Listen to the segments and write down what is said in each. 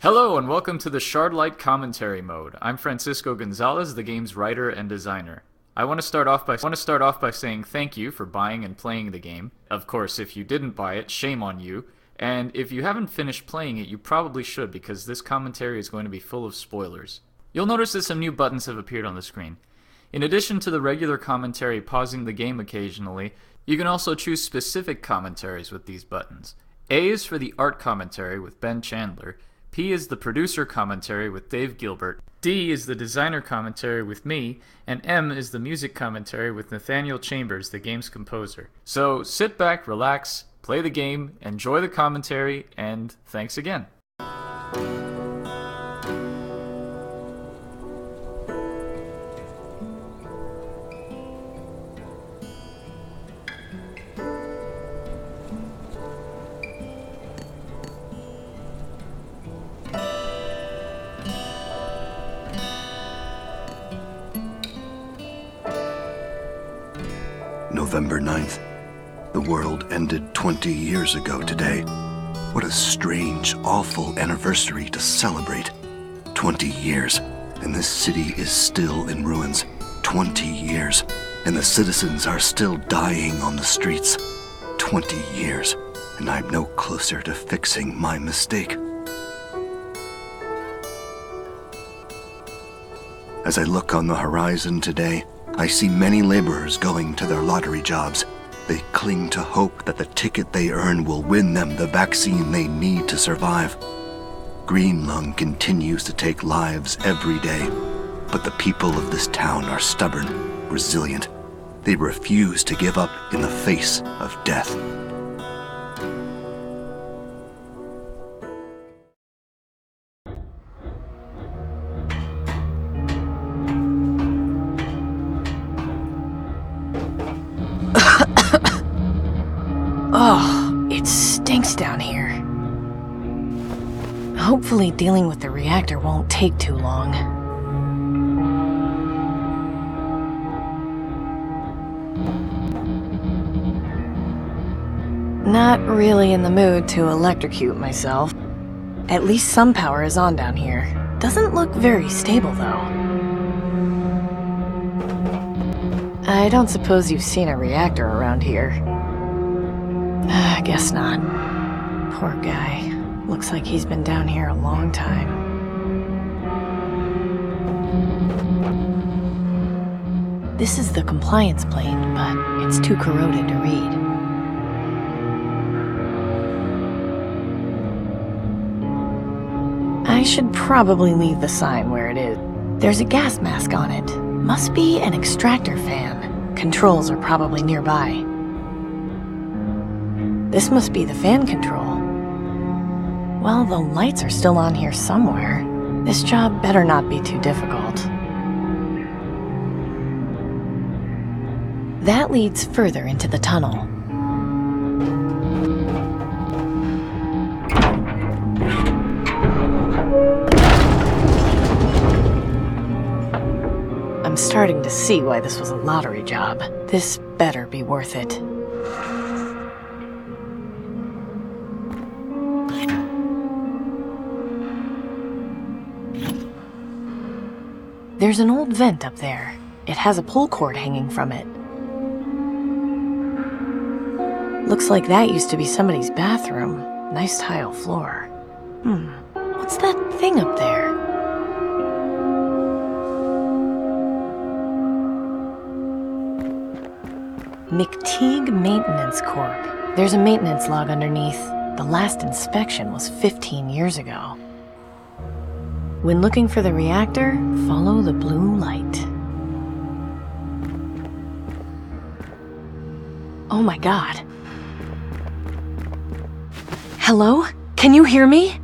Hello and welcome to the Shardlight commentary mode. I'm Francisco Gonzalez, the game's writer and designer. I want to start off by saying thank you for buying and playing the game. Of course, if you didn't buy it, shame on you. And if you haven't finished playing it, you probably should because this commentary is going to be full of spoilers. You'll notice that some new buttons have appeared on the screen. In addition to the regular commentary pausing the game occasionally, you can also choose specific commentaries with these buttons. A is for the art commentary with Ben Chandler. P is the producer commentary with Dave Gilbert, D is the designer commentary with me, and M is the music commentary with Nathaniel Chambers, the game's composer. So sit back, relax, play the game, enjoy the commentary, and thanks again. November 9th. The world ended 20 years ago today. What a strange, awful anniversary to celebrate. 20 years, and this city is still in ruins. 20 years, and the citizens are still dying on the streets. 20 years, and I'm no closer to fixing my mistake. As I look on the horizon today, I see many laborers going to their lottery jobs. They cling to hope that the ticket they earn will win them the vaccine they need to survive. Green Lung continues to take lives every day, but the people of this town are stubborn, resilient. They refuse to give up in the face of death. Oh, it stinks down here. Hopefully dealing with the reactor won't take too long. Not really in the mood to electrocute myself. At least some power is on down here. Doesn't look very stable, though. I don't suppose you've seen a reactor around here. I guess not. Poor guy. Looks like he's been down here a long time. This is the compliance plate, but it's too corroded to read. I should probably leave the sign where it is. There's a gas mask on it. Must be an extractor fan. Controls are probably nearby. This must be the fan control. Well, the lights are still on here somewhere. This job better not be too difficult. That leads further into the tunnel. I'm starting to see why this was a lottery job. This better be worth it. There's an old vent up there. It has a pull cord hanging from it. Looks like that used to be somebody's bathroom. Nice tile floor. What's that thing up there? McTeague Maintenance Corp. There's a maintenance log underneath. The last inspection was 15 years ago. When looking for the reactor, follow the blue light. Oh my god. Hello? Can you hear me?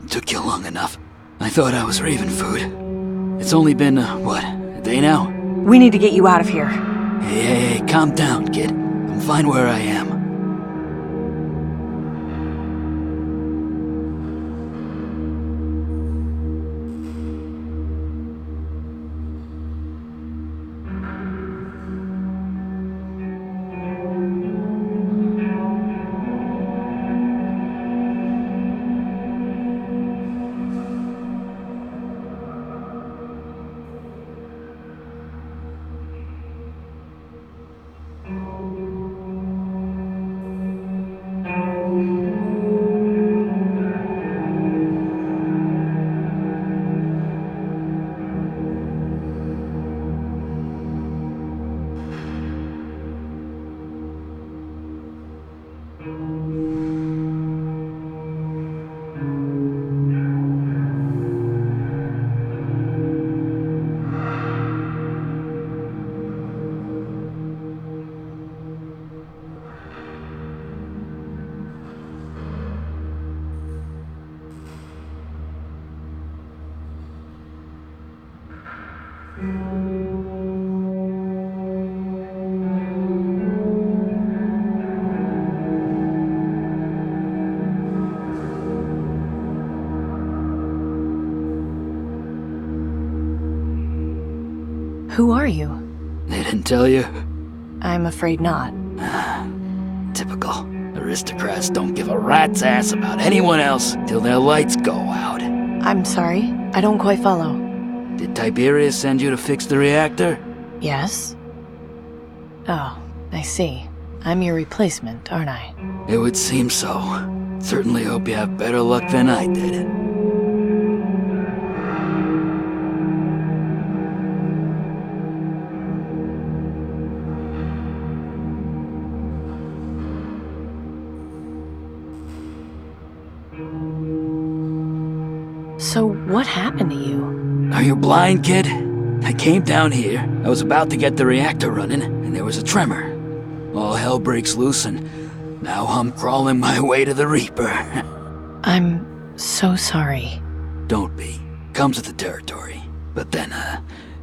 Took you long enough. I thought I was raving food. It's only been, what, a day now? We need to get you out of here. Hey, calm down, kid. I'm fine where I am. Who are you? They didn't tell you? I'm afraid not. Typical. Aristocrats don't give a rat's ass about anyone else till their lights go out. I'm sorry, I don't quite follow. Did Tiberius send you to fix the reactor? Yes? Oh, I see. I'm your replacement, aren't I? It would seem so. Certainly hope you have better luck than I did. So what happened to you? Are you blind, kid? I came down here, I was about to get the reactor running, and there was a tremor. All hell breaks loose, and now I'm crawling my way to the Reaper. I'm so sorry. Don't be. Comes with the territory. But then,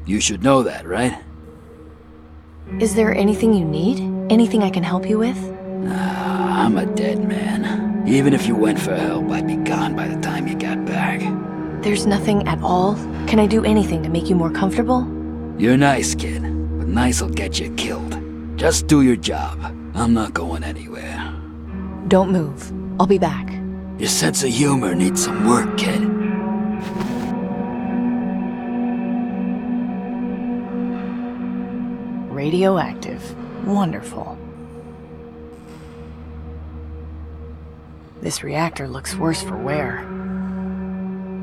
you should know that, right? Is there anything you need? Anything I can help you with? I'm a dead man. Even if you went for help, I'd be gone by the time you got back. There's nothing at all? Can I do anything to make you more comfortable? You're nice, kid, but nice'll get you killed. Just do your job. I'm not going anywhere. Don't move. I'll be back. Your sense of humor needs some work, kid. Radioactive. Wonderful. This reactor looks worse for wear.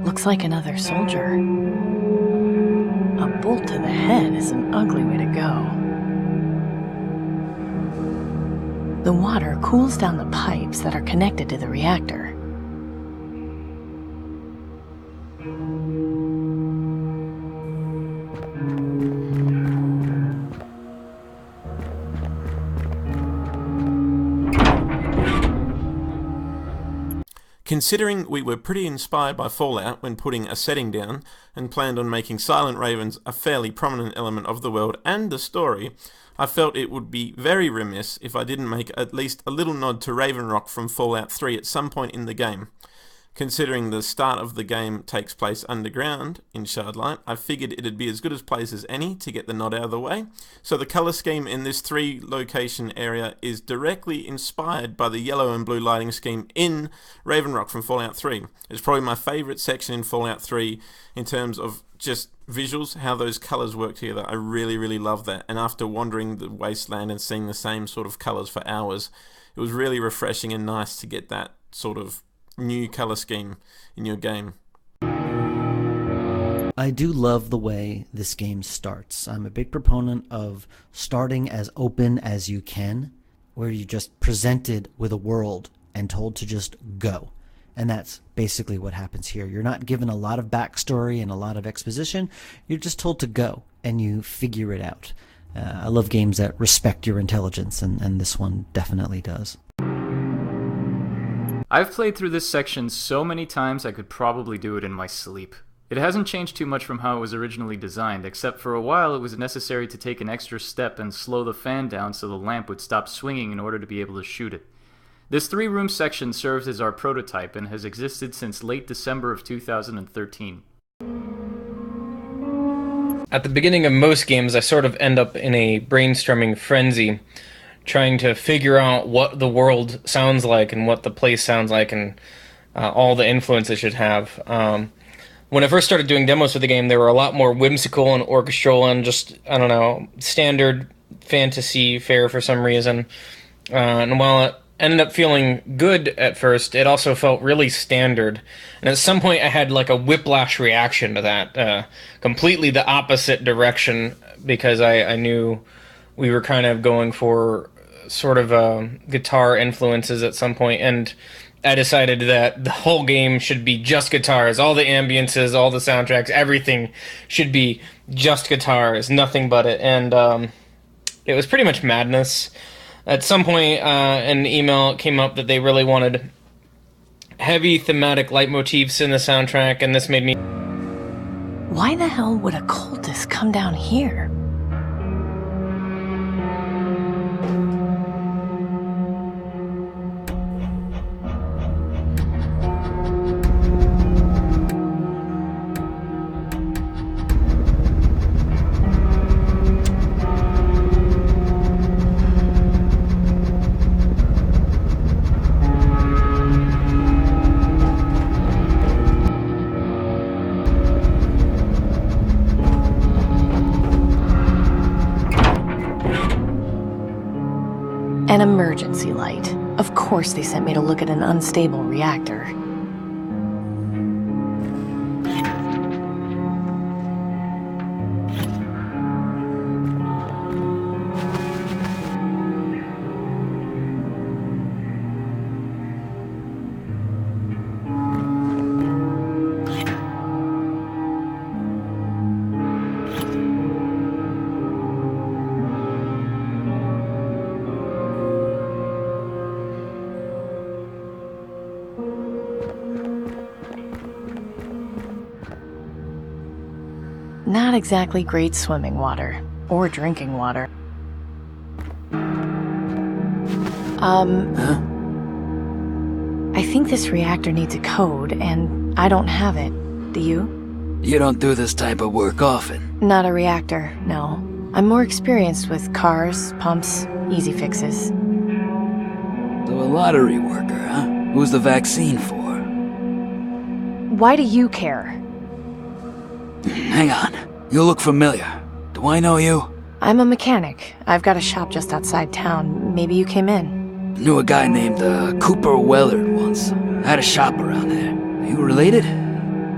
Looks like another soldier. A bolt to the head is an ugly way to go. The water cools down the pipes that are connected to the reactor. Considering we were pretty inspired by Fallout when putting a setting down and planned on making Silent Ravens a fairly prominent element of the world and the story, I felt it would be very remiss if I didn't make at least a little nod to Raven Rock from Fallout 3 at some point in the game. Considering the start of the game takes place underground in Shardlight, I figured it'd be as good a place as any to get the nod out of the way. So the colour scheme in this 3-location area is directly inspired by the yellow and blue lighting scheme in Raven Rock from Fallout 3. It's probably my favourite section in Fallout 3 in terms of just visuals, how those colours work together. I really, really love that. And after wandering the wasteland and seeing the same sort of colours for hours, it was really refreshing and nice to get that sort of new color scheme in your game. I do love the way this game starts. I'm a big proponent of starting as open as you can, where you're just presented with a world and told to just go. And that's basically what happens here. You're not given a lot of backstory and a lot of exposition. You're just told to go, and you figure it out. I love games that respect your intelligence, and this one definitely does. I've played through this section so many times I could probably do it in my sleep. It hasn't changed too much from how it was originally designed, except for a while it was necessary to take an extra step and slow the fan down so the lamp would stop swinging in order to be able to shoot it. This 3-room section serves as our prototype and has existed since late December of 2013. At the beginning of most games, I sort of end up in a brainstorming frenzy, trying to figure out what the world sounds like and what the place sounds like and all the influence it should have. When I first started doing demos for the game, they were a lot more whimsical and orchestral and just, I don't know, standard fantasy fare for some reason. And while it ended up feeling good at first, it also felt really standard. And at some point I had like a whiplash reaction to that, completely the opposite direction, because I knew we were kind of going for sort of guitar influences at some point, and I decided that the whole game should be just guitars. All the ambiences, all the soundtracks, everything should be just guitars, nothing but it. And it was pretty much madness. At some point, an email came up that they really wanted heavy thematic leitmotifs in the soundtrack, and this made me... Why the hell would a cultist come down here? An emergency light. Of course they sent me to look at an unstable reactor. Not exactly great swimming water, or drinking water. I think this reactor needs a code, and I don't have it. Do you? You don't do this type of work often. Not a reactor, no. I'm more experienced with cars, pumps, easy fixes. So a lottery worker, huh? Who's the vaccine for? Why do you care? Hang on. You look familiar. Do I know you? I'm a mechanic. I've got a shop just outside town. Maybe you came in. Knew a guy named Cooper Wellard once. Had a shop around there. Are you related?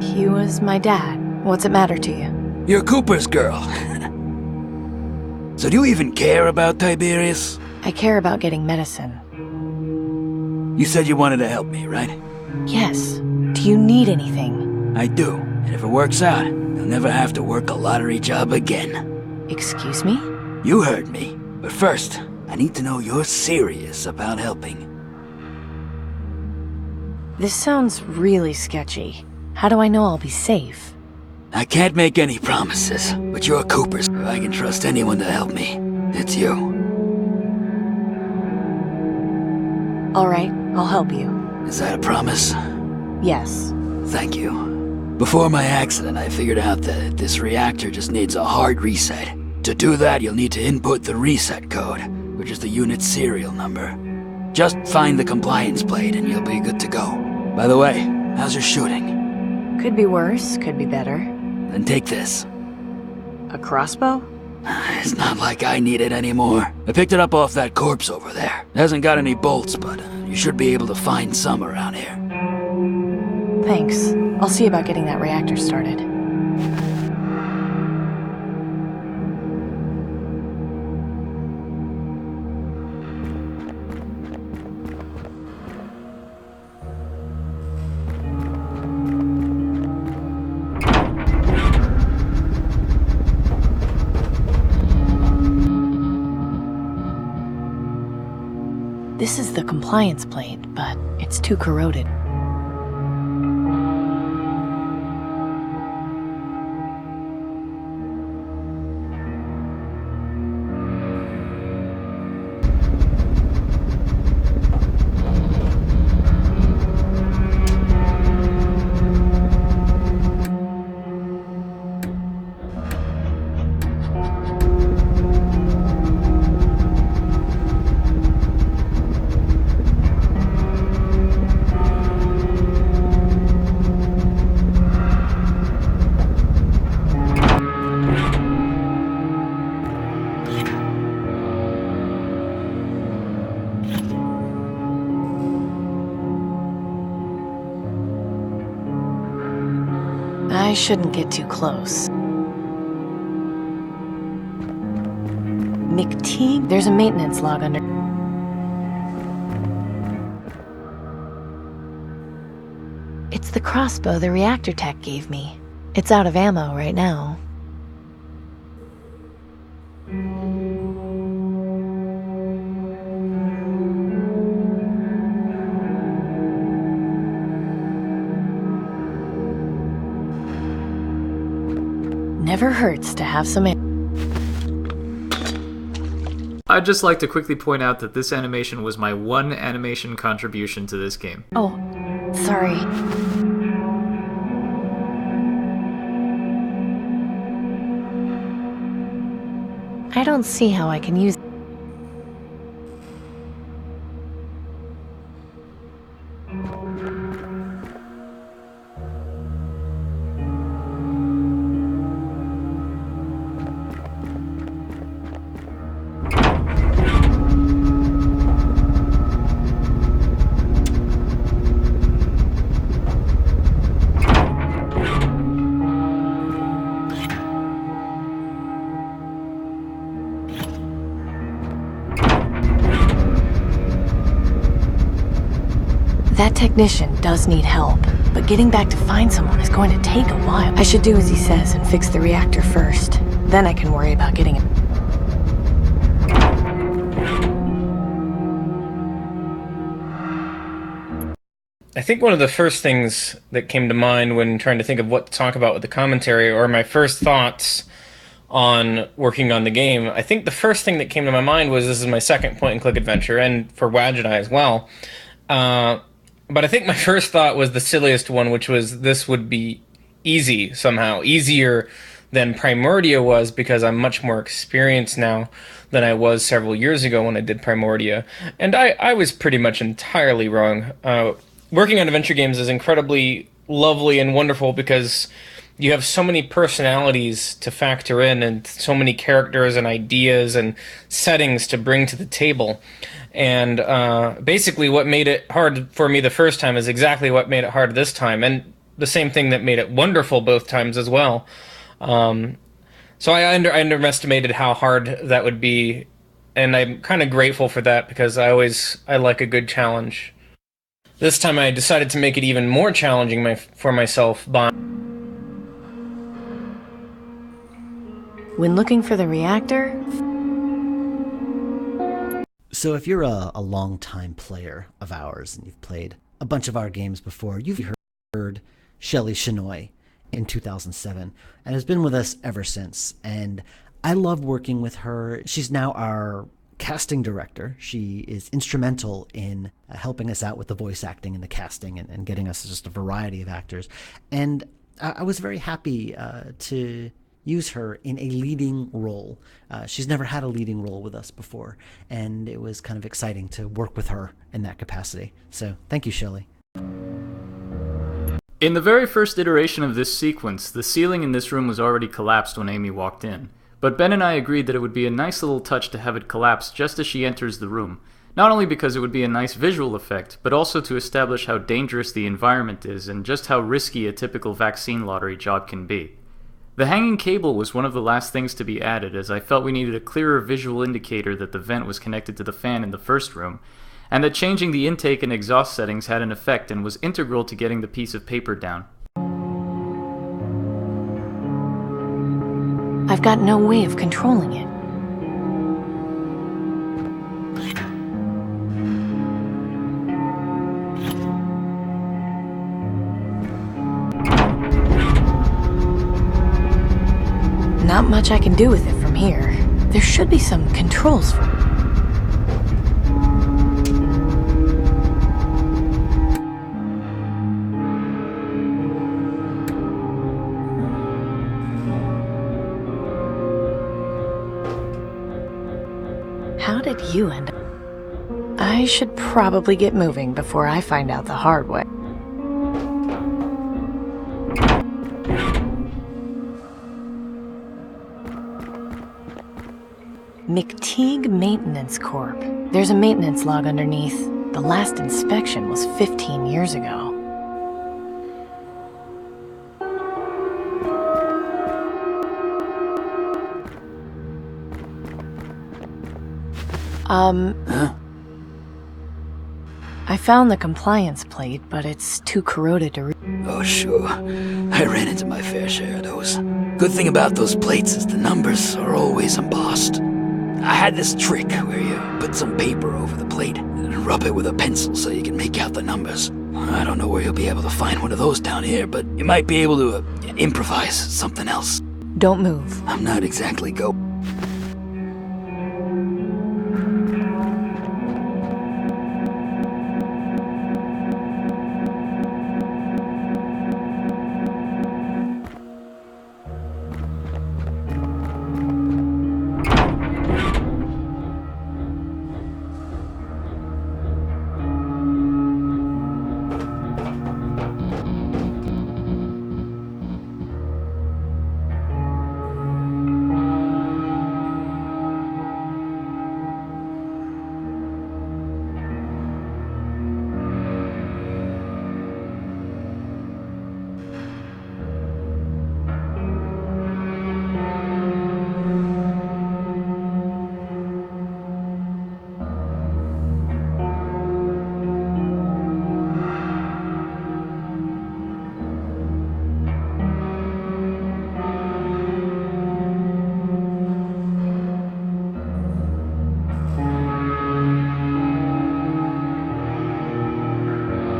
He was my dad. What's it matter to you? You're Cooper's girl. So do you even care about Tiberius? I care about getting medicine. You said you wanted to help me, right? Yes. Do you need anything? I do. And if it works out, you'll never have to work a lottery job again. Excuse me? You heard me. But first, I need to know you're serious about helping. This sounds really sketchy. How do I know I'll be safe? I can't make any promises, but you're Cooper's. If I can trust anyone to help me, it's you. All right, I'll help you. Is that a promise? Yes. Thank you. Before my accident, I figured out that this reactor just needs a hard reset. To do that, you'll need to input the reset code, which is the unit's serial number. Just find the compliance plate and you'll be good to go. By the way, how's your shooting? Could be worse, could be better. Then take this. A crossbow? It's not like I need it anymore. I picked it up off that corpse over there. It hasn't got any bolts, but you should be able to find some around here. Thanks. I'll see about getting that reactor started. This is the compliance plate, but it's too corroded. I shouldn't get too close. McTeague? There's a maintenance log under... It's the crossbow the reactor tech gave me. It's out of ammo right now. Never hurts to have some... I'd just like to quickly point out that this animation was my one animation contribution to this game. Oh, sorry. I don't see how I can use... That technician does need help, but getting back to find someone is going to take a while. I should do as he says and fix the reactor first. Then I can worry about getting it. I think one of the first things that came to mind when trying to think of what to talk about with the commentary, or my first thoughts on working on the game, I think the first thing that came to my mind was this is my second point-and-click adventure, and for Wadge and I as well. But I think my first thought was the silliest one, which was this would be easy somehow, easier than Primordia was, because I'm much more experienced now than I was several years ago when I did Primordia. And I was pretty much entirely wrong. Working on adventure games is incredibly lovely and wonderful because you have so many personalities to factor in and so many characters and ideas and settings to bring to the table. And basically what made it hard for me the first time is exactly what made it hard this time, and the same thing that made it wonderful both times as well. So I underestimated how hard that would be, and I'm kind of grateful for that because I like a good challenge. This time I decided to make it even more challenging for myself by... When looking for the reactor... So if you're a long-time player of ours and you've played a bunch of our games before, you've heard Shelley Shinoy in 2007 and has been with us ever since. And I love working with her. She's now our casting director. She is instrumental in helping us out with the voice acting and the casting and getting us just a variety of actors. And I was very happy to use her in a leading role. She's never had a leading role with us before, and it was kind of exciting to work with her in that capacity. So thank you, Shelley. In the very first iteration of this sequence, the ceiling in this room was already collapsed when Amy walked in, but Ben and I agreed that it would be a nice little touch to have it collapse just as she enters the room, not only because it would be a nice visual effect, but also to establish how dangerous the environment is and just how risky a typical vaccine lottery job can be. The hanging cable was one of the last things to be added, as I felt we needed a clearer visual indicator that the vent was connected to the fan in the first room, and that changing the intake and exhaust settings had an effect and was integral to getting the piece of paper down. I've got no way of controlling it. Not much I can do with it from here. There should be some controls for it. How did you end up? I should probably get moving before I find out the hard way. McTeague Maintenance Corp. There's a maintenance log underneath. The last inspection was 15 years ago. I found the compliance plate, but it's too corroded to read. Oh, sure. I ran into my fair share of those. Good thing about those plates is the numbers are always embossed. I had this trick where you put some paper over the plate and rub it with a pencil so you can make out the numbers. I don't know where you'll be able to find one of those down here, but you might be able to improvise something else. Don't move. I'm not exactly go.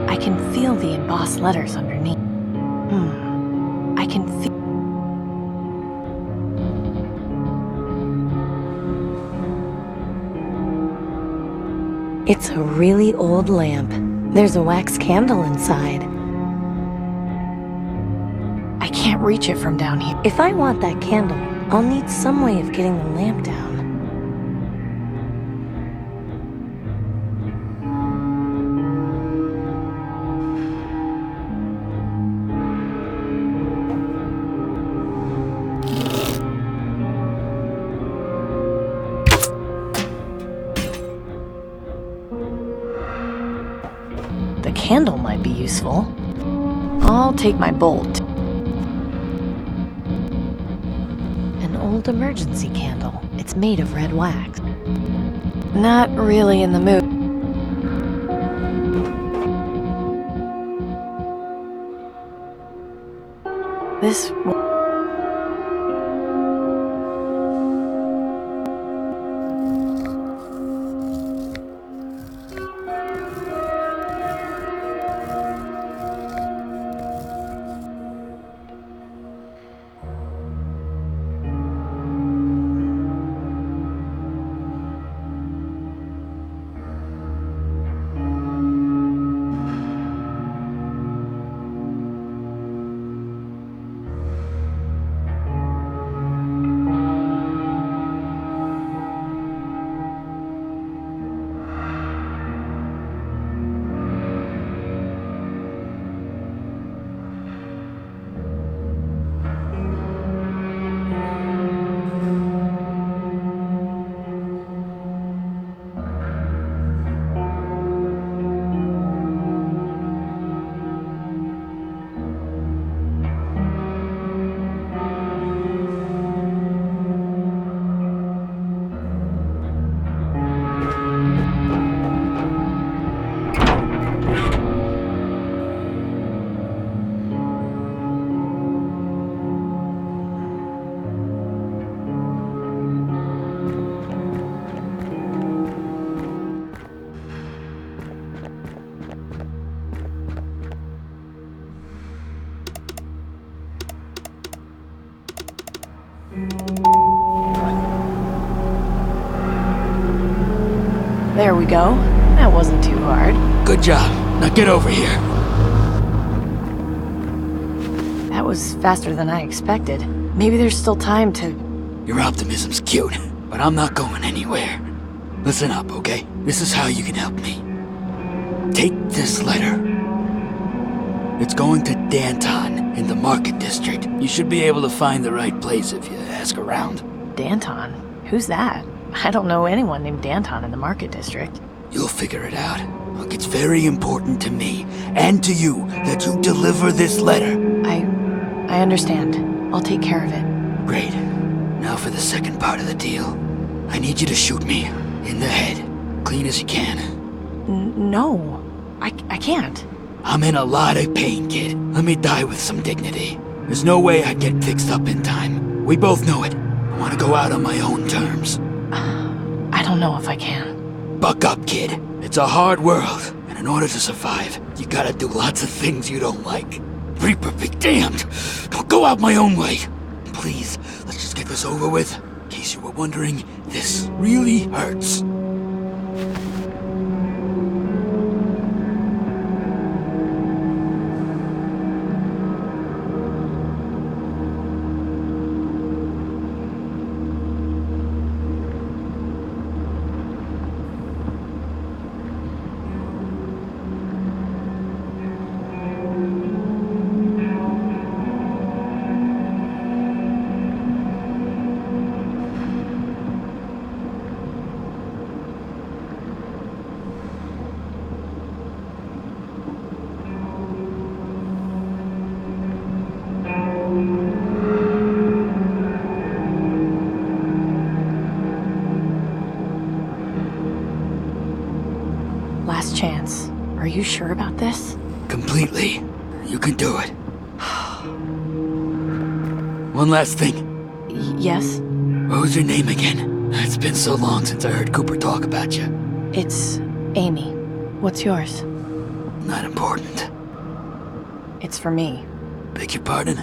I can feel the embossed letters underneath. I can feel... It's a really old lamp. There's a wax candle inside. I can't reach it from down here. If I want that candle, I'll need some way of getting the lamp down. The candle might be useful. I'll take my bolt. An old emergency candle. It's made of red wax. Not really in the mood. This... There we go. That wasn't too hard. Good job. Now get over here. That was faster than I expected. Maybe there's still time to... Your optimism's cute, but I'm not going anywhere. Listen up, okay? This is how you can help me. Take this letter. It's going to Danton in the Market District. You should be able to find the right place if you ask around. Danton? Who's that? I don't know anyone named Danton in the Market District. You'll figure it out. Look, it's very important to me, and to you, that you deliver this letter. I understand. I'll take care of it. Great. Now for the second part of the deal. I need you to shoot me. In the head. Clean as you can. No. I can't. I'm in a lot of pain, kid. Let me die with some dignity. There's no way I'd get fixed up in time. We both know it. I want to go out on my own terms. I don't know if I can. Buck up, kid. It's a hard world, and in order to survive, you gotta do lots of things you don't like. Reaper be damned! Don't go out my own way! please, let's just get this over with. In case you were wondering, this really hurts. Last chance. Are you sure about this? Completely. You can do it. One last thing. Yes? What was your name again? It's been so long since I heard Cooper talk about you. It's Amy. What's yours? Not important. It's for me. Beg your pardon?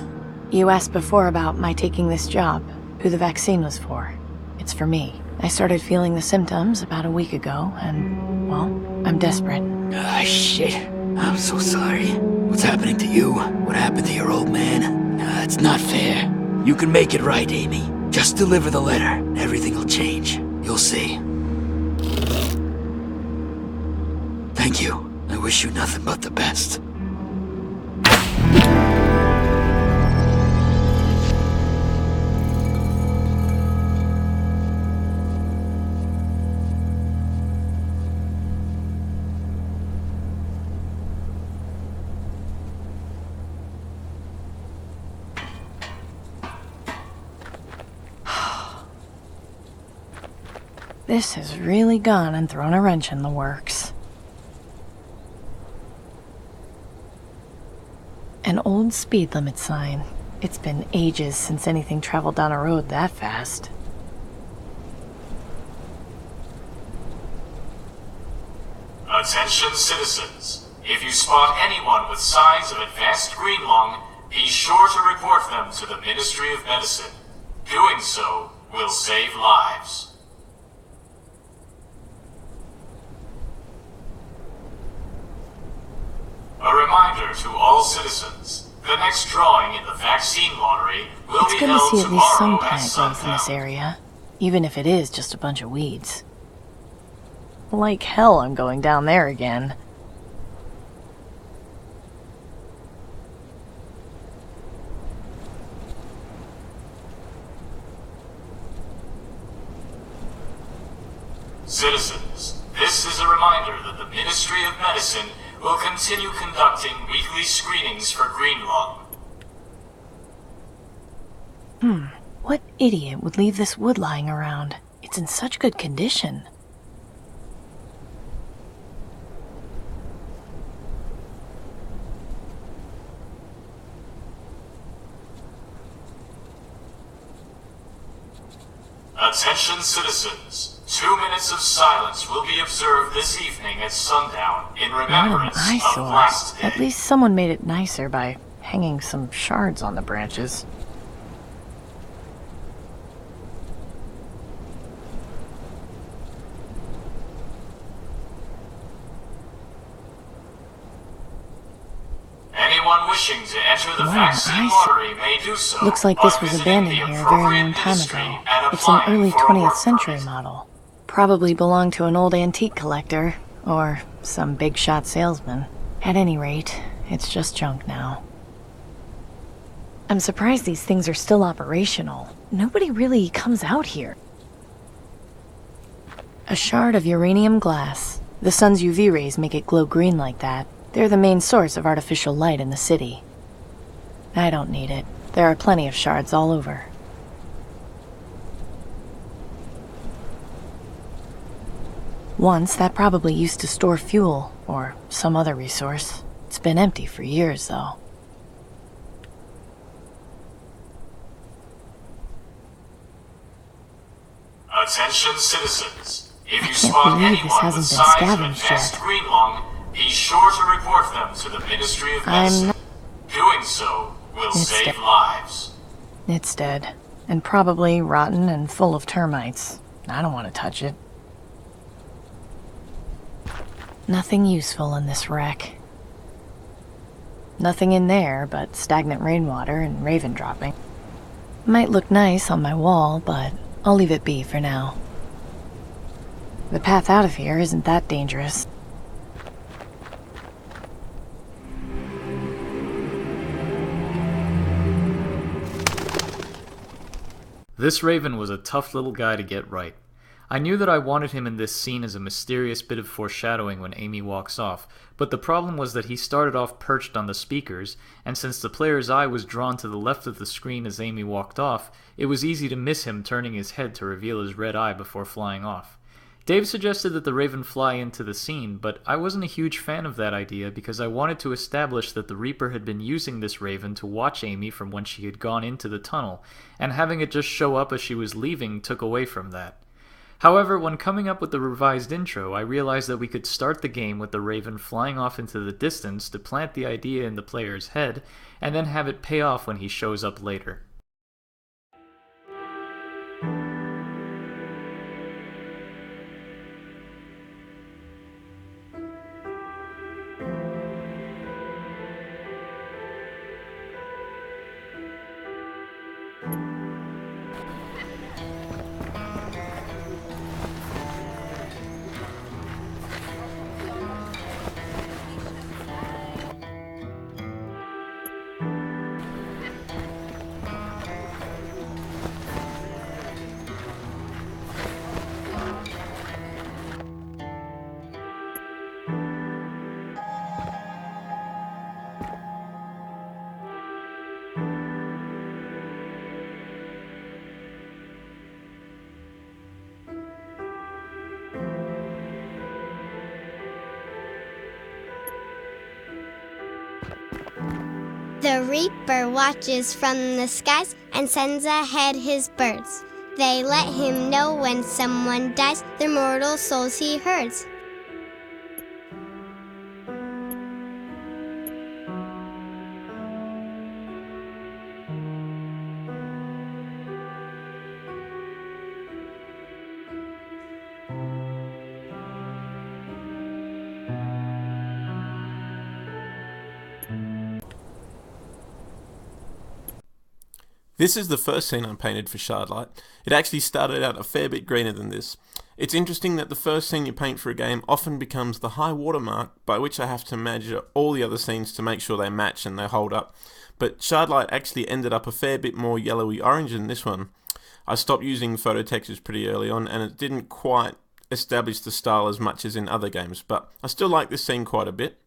You asked before about my taking this job, who the vaccine was for. It's for me. I started feeling the symptoms about a week ago, and, well, I'm desperate. Ah, shit. I'm so sorry. What's happening to you? What happened to your old man? It's not fair. You can make it right, Amy. Just deliver the letter, and everything will change. You'll see. Thank you. I wish you nothing but the best. This has really gone and thrown a wrench in the works. An old speed limit sign. It's been ages since anything traveled down a road that fast. Attention citizens. If you spot anyone with signs of advanced green lung, be sure to report them to the Ministry of Medicine. Doing so will save lives. A reminder to all citizens, the next drawing in the vaccine lottery will It's be good to held see at least some tomorrow at plant growth in sundown. this area, even if it is just a bunch of weeds. Like hell I'm going down there again. Citizens, this is a reminder that the Ministry of Medicine will continue conducting weekly screenings for green lung. What idiot would leave this wood lying around? It's in such good condition. Attention citizens, 2 minutes of silence will be observed this evening at sundown in Not an remembrance of eyesore. last day. At least someone made it nicer by hanging some shards on the branches. Anyone wishing to enter the What an vaccine eyesore. lottery may do so. Looks like by this was visiting abandoned the here a very appropriate long time ministry ago. and It's an applying early for a 20th work century permit. model. Probably belonged to an old antique collector, or some big shot salesman. At any rate, it's just junk now. I'm surprised these things are still operational. Nobody really comes out here. A shard of uranium glass. The sun's UV rays make it glow green like that. They're the main source of artificial light in the city. I don't need it. There are plenty of shards all over. Once, that probably used to store fuel, or some other resource. It's been empty for years, though. Attention citizens, if you can't spot believe this anyone with hasn't been signs of scavenged advanced yet. green lung, be sure to report them to the Ministry of I'm Medicine. not- Doing so will It's save sta- lives. It's dead, and probably rotten and full of termites. I don't want to touch it. Nothing useful in this wreck. Nothing in there but stagnant rainwater and raven dropping. Might look nice on my wall, but I'll leave it be for now. The path out of here isn't that dangerous. This Raven was a tough little guy to get right. I knew that I wanted him in this scene as a mysterious bit of foreshadowing when Amy walks off, but the problem was that he started off perched on the speakers, and since the player's eye was drawn to the left of the screen as Amy walked off, it was easy to miss him turning his head to reveal his red eye before flying off. Dave suggested that the Raven fly into the scene, but I wasn't a huge fan of that idea because I wanted to establish that the Reaper had been using this Raven to watch Amy from when she had gone into the tunnel, and having it just show up as she was leaving took away from that. However, when coming up with the revised intro, I realized that we could start the game with the Raven flying off into the distance to plant the idea in the player's head, and then have it pay off when he shows up later. The Reaper watches from the skies and sends ahead his birds. They let him know when someone dies, their mortal souls he herds. This is the first scene I painted for Shardlight. It actually started out a fair bit greener than this. It's interesting that the first scene you paint for a game often becomes the high watermark by which I have to measure all the other scenes to make sure they match and they hold up. But Shardlight actually ended up a fair bit more yellowy orange than this one. I stopped using photo textures pretty early on and it didn't quite establish the style as much as in other games, but I still like this scene quite a bit.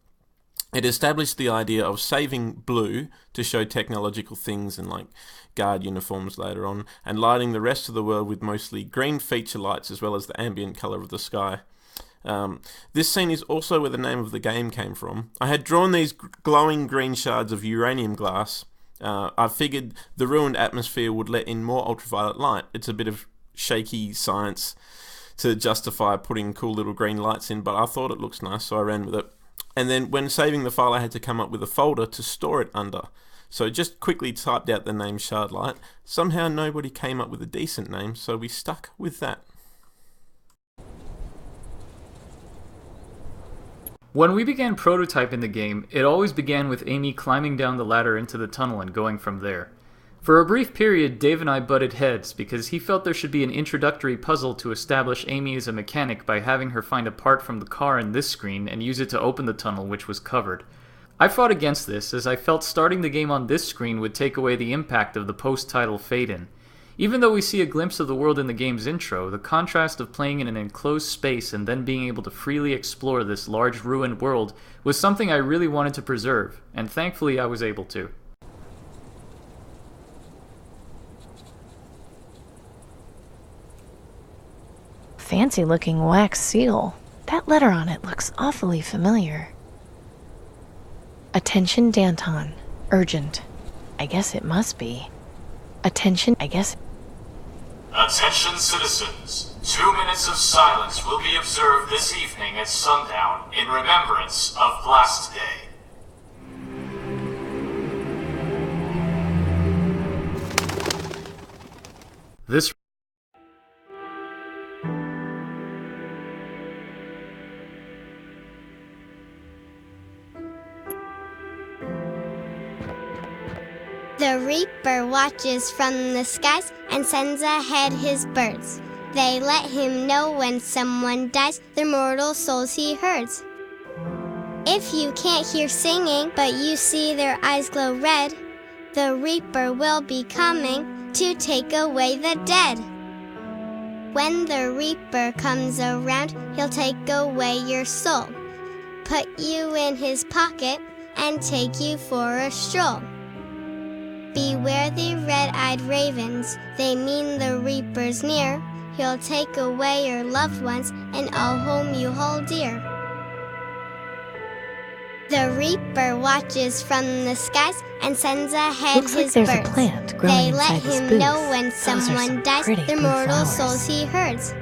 It established the idea of saving blue to show technological things and like guard uniforms later on, and lighting the rest of the world with mostly green feature lights as well as the ambient colour of the sky. This scene is also where the name of the game came from. I had drawn these glowing green shards of uranium glass. I figured the ruined atmosphere would let in more ultraviolet light. It's a bit of shaky science to justify putting cool little green lights in, but I thought it looks nice, so I ran with it. And then when saving the file, I had to come up with a folder to store it under. So just quickly typed out the name Shardlight. Somehow nobody came up with a decent name, so we stuck with that. When we began prototyping the game, it always began with Amy climbing down the ladder into the tunnel and going from there. For a brief period, Dave and I butted heads because he felt there should be an introductory puzzle to establish Amy as a mechanic by having her find a part from the car in this screen and use it to open the tunnel, which was covered. I fought against this as I felt starting the game on this screen would take away the impact of the post-title fade-in. Even though we see a glimpse of the world in the game's intro, the contrast of playing in an enclosed space and then being able to freely explore this large ruined world was something I really wanted to preserve, and thankfully I was able to. Fancy looking wax seal. That letter on it looks awfully familiar. Attention Danton. Urgent. I guess it must be. Attention, I guess. Attention citizens. 2 minutes of silence will be observed this evening at sundown in remembrance of Blast Day. The reaper watches from the skies and sends ahead his birds. They let him know when someone dies, their mortal souls he herds. If you can't hear singing, but you see their eyes glow red, the reaper will be coming to take away the dead. When the reaper comes around, he'll take away your soul, put you in his pocket, and take you for a stroll. Beware the red-eyed ravens, they mean the reaper's near. He'll take away your loved ones and all whom you hold dear. The reaper watches from the skies and sends ahead Looks his like there's birds. a plant growing They inside let this him booth. know when Those are someone some dies, pretty their blue mortal flowers. souls he herds.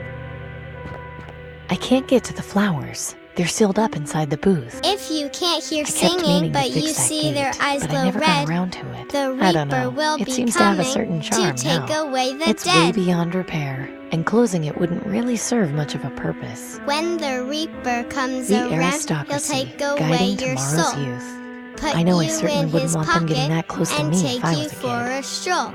I can't get to the flowers. They're sealed up inside the booth. If you can't hear I kept singing, meaning but to fix you that see gate, their eyes but glow I never red, got around to it. the I don't reaper know. will It be seems to have a coming certain charm to take now. away the It's dead. way beyond repair, and closing it wouldn't really serve much of a purpose. When the reaper comes The around, he'll aristocracy, take away guiding your tomorrow's soul, youth. put I know I you certainly in wouldn't his want them getting pocket, that close to and me take if I you was a for kid. a stroll.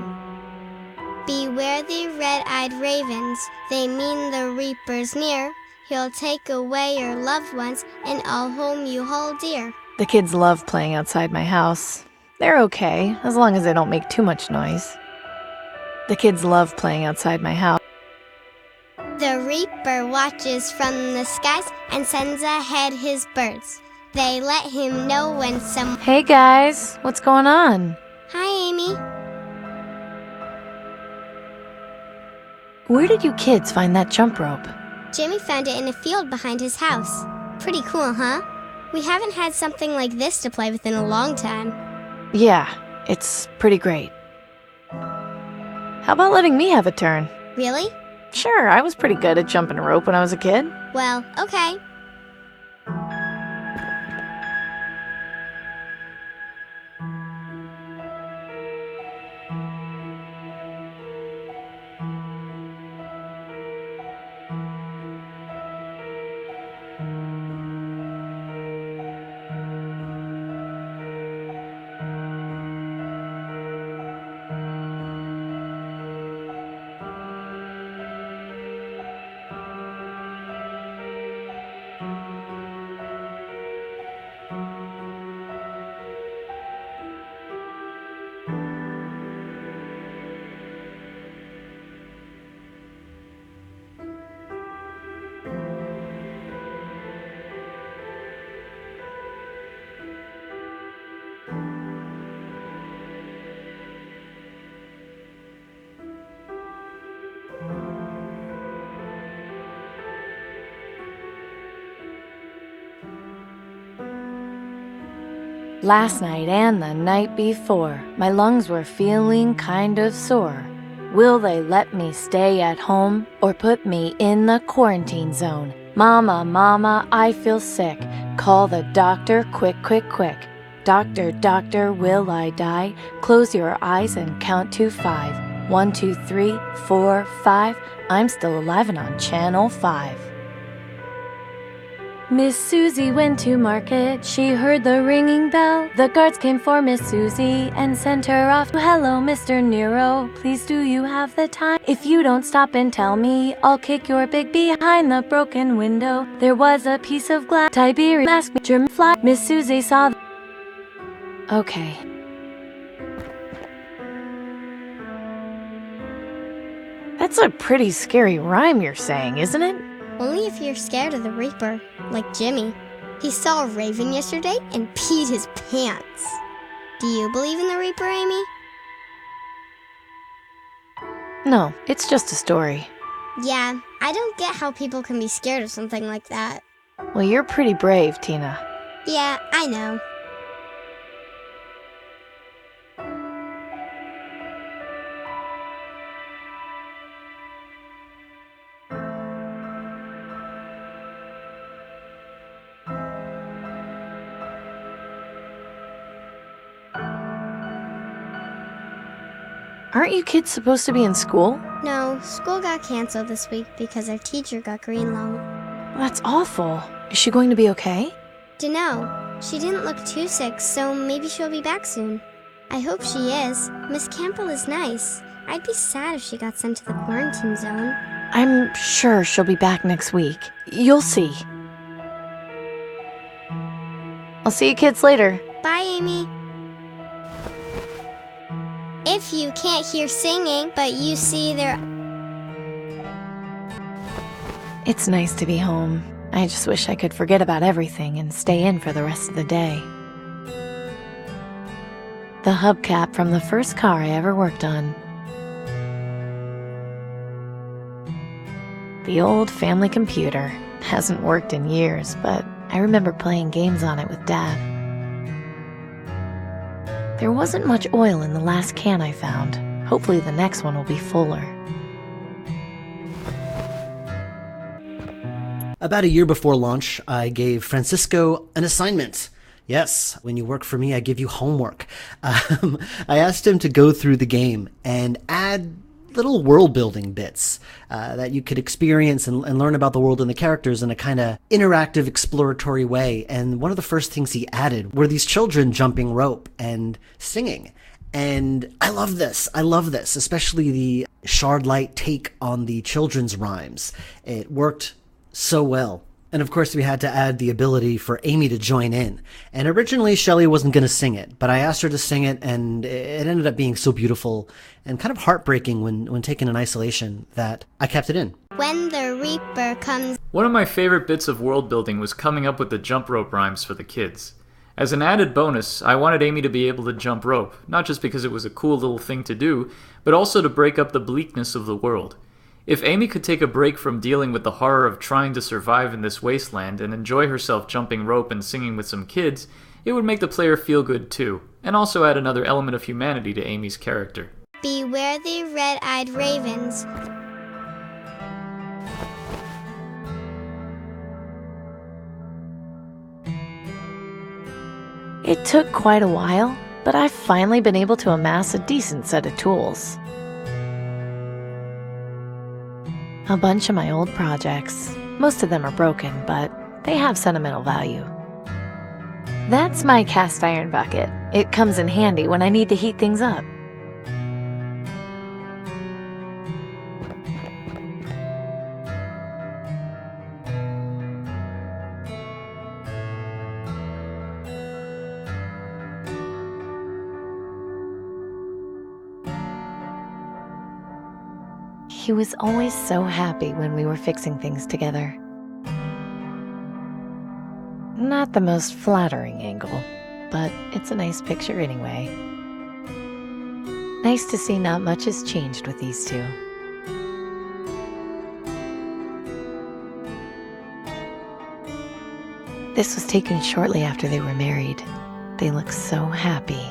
Beware the red-eyed ravens, they mean the reaper's near. He'll take away your loved ones and all whom you hold dear. The kids love playing outside my house. They're okay, as long as they don't make too much noise. The kids love playing outside my house. The reaper watches from the skies and sends ahead his birds. They let him know when some... Hey guys, what's going on? Hi, Amy. Where did you kids find that jump rope? Jimmy found it in a field behind his house. Pretty cool, huh? We haven't had something like this to play with in a long time. Yeah, it's pretty great. How about letting me have a turn? Really? Sure, I was pretty good at jumping a rope when I was a kid. Well, okay. Last night and the night before, my lungs were feeling kind of sore. Will they let me stay at home or put me in the quarantine zone? Mama, mama, I feel sick. Call the doctor, quick, quick, quick. Doctor, doctor, will I die? Close your eyes and count to 5. 1, 2, 3, 4, 5. I'm still alive and on Channel 5. Miss Susie went to market, she heard the ringing bell. The guards came for Miss Susie and sent her off. Hello, Mr. Nero, please do you have the time? If you don't stop and tell me, I'll kick your big behind the broken window. There was a piece of glass, Tiberius asked me, German fly. Miss Susie saw Okay. That's a pretty scary rhyme you're saying, isn't it? Only if you're scared of the Reaper, like Jimmy. He saw a raven yesterday and peed his pants. Do you believe in the Reaper, Amy? No, it's just a story. Yeah, I don't get how people can be scared of something like that. Well, you're pretty brave, Tina. Yeah, I know. Aren't you kids supposed to be in school? No, school got canceled this week because our teacher got green lung. That's awful. Is she going to be okay? Dunno. She didn't look too sick, so maybe she'll be back soon. I hope she is. Miss Campbell is nice. I'd be sad if she got sent to the quarantine zone. I'm sure she'll be back next week. You'll see. I'll see you kids later. Bye, Amy. If you can't hear singing, but you see their... It's nice to be home. I just wish I could forget about everything and stay in for the rest of the day. The hubcap from the first car I ever worked on. The old family computer. Hasn't worked in years, but I remember playing games on it with Dad. There wasn't much oil in the last can I found. Hopefully the next one will be fuller. About a year before launch, I gave Francisco an assignment. Yes, when you work for me, I give you homework. I asked him to go through the game and add little world-building bits that you could experience and learn about the world and the characters in a kind of interactive, exploratory way. And one of the first things he added were these children jumping rope and singing. And I love this, especially the Shardlight take on the children's rhymes. It worked so well. And of course we had to add the ability for Amy to join in. And originally Shelley wasn't going to sing it, but I asked her to sing it, and it ended up being so beautiful and kind of heartbreaking when taken in isolation that I kept it in. When the Reaper comes... One of my favorite bits of world building was coming up with the jump rope rhymes for the kids. As an added bonus, I wanted Amy to be able to jump rope, not just because it was a cool little thing to do, but also to break up the bleakness of the world. If Amy could take a break from dealing with the horror of trying to survive in this wasteland and enjoy herself jumping rope and singing with some kids, it would make the player feel good too, and also add another element of humanity to Amy's character. Beware the red-eyed ravens. It took quite a while, but I've finally been able to amass a decent set of tools. A bunch of my old projects. Most of them are broken, but they have sentimental value. That's my cast iron bucket. It comes in handy when I need to heat things up. He was always so happy when we were fixing things together. Not the most flattering angle, but it's a nice picture anyway. Nice to see not much has changed with these two. This was taken shortly after they were married. They look so happy.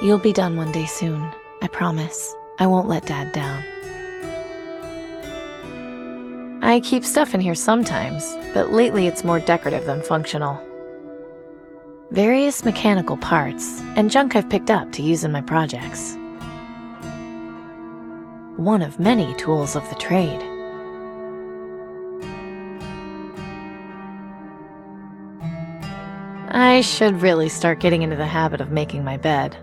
You'll be done one day soon, I promise. I won't let Dad down. I keep stuff in here sometimes, but lately it's more decorative than functional. Various mechanical parts, and junk I've picked up to use in my projects. One of many tools of the trade. I should really start getting into the habit of making my bed.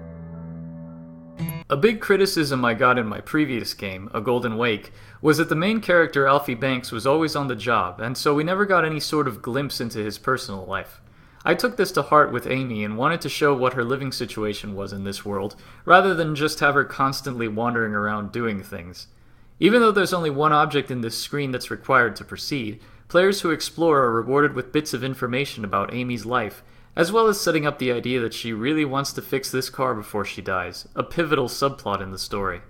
A big criticism I got in my previous game, A Golden Wake, was that the main character Alfie Banks was always on the job, and so we never got any sort of glimpse into his personal life. I took this to heart with Amy and wanted to show what her living situation was in this world, rather than just have her constantly wandering around doing things. Even though there's only one object in this screen that's required to proceed, players who explore are rewarded with bits of information about Amy's life, as well as setting up the idea that she really wants to fix this car before she dies, a pivotal subplot in the story.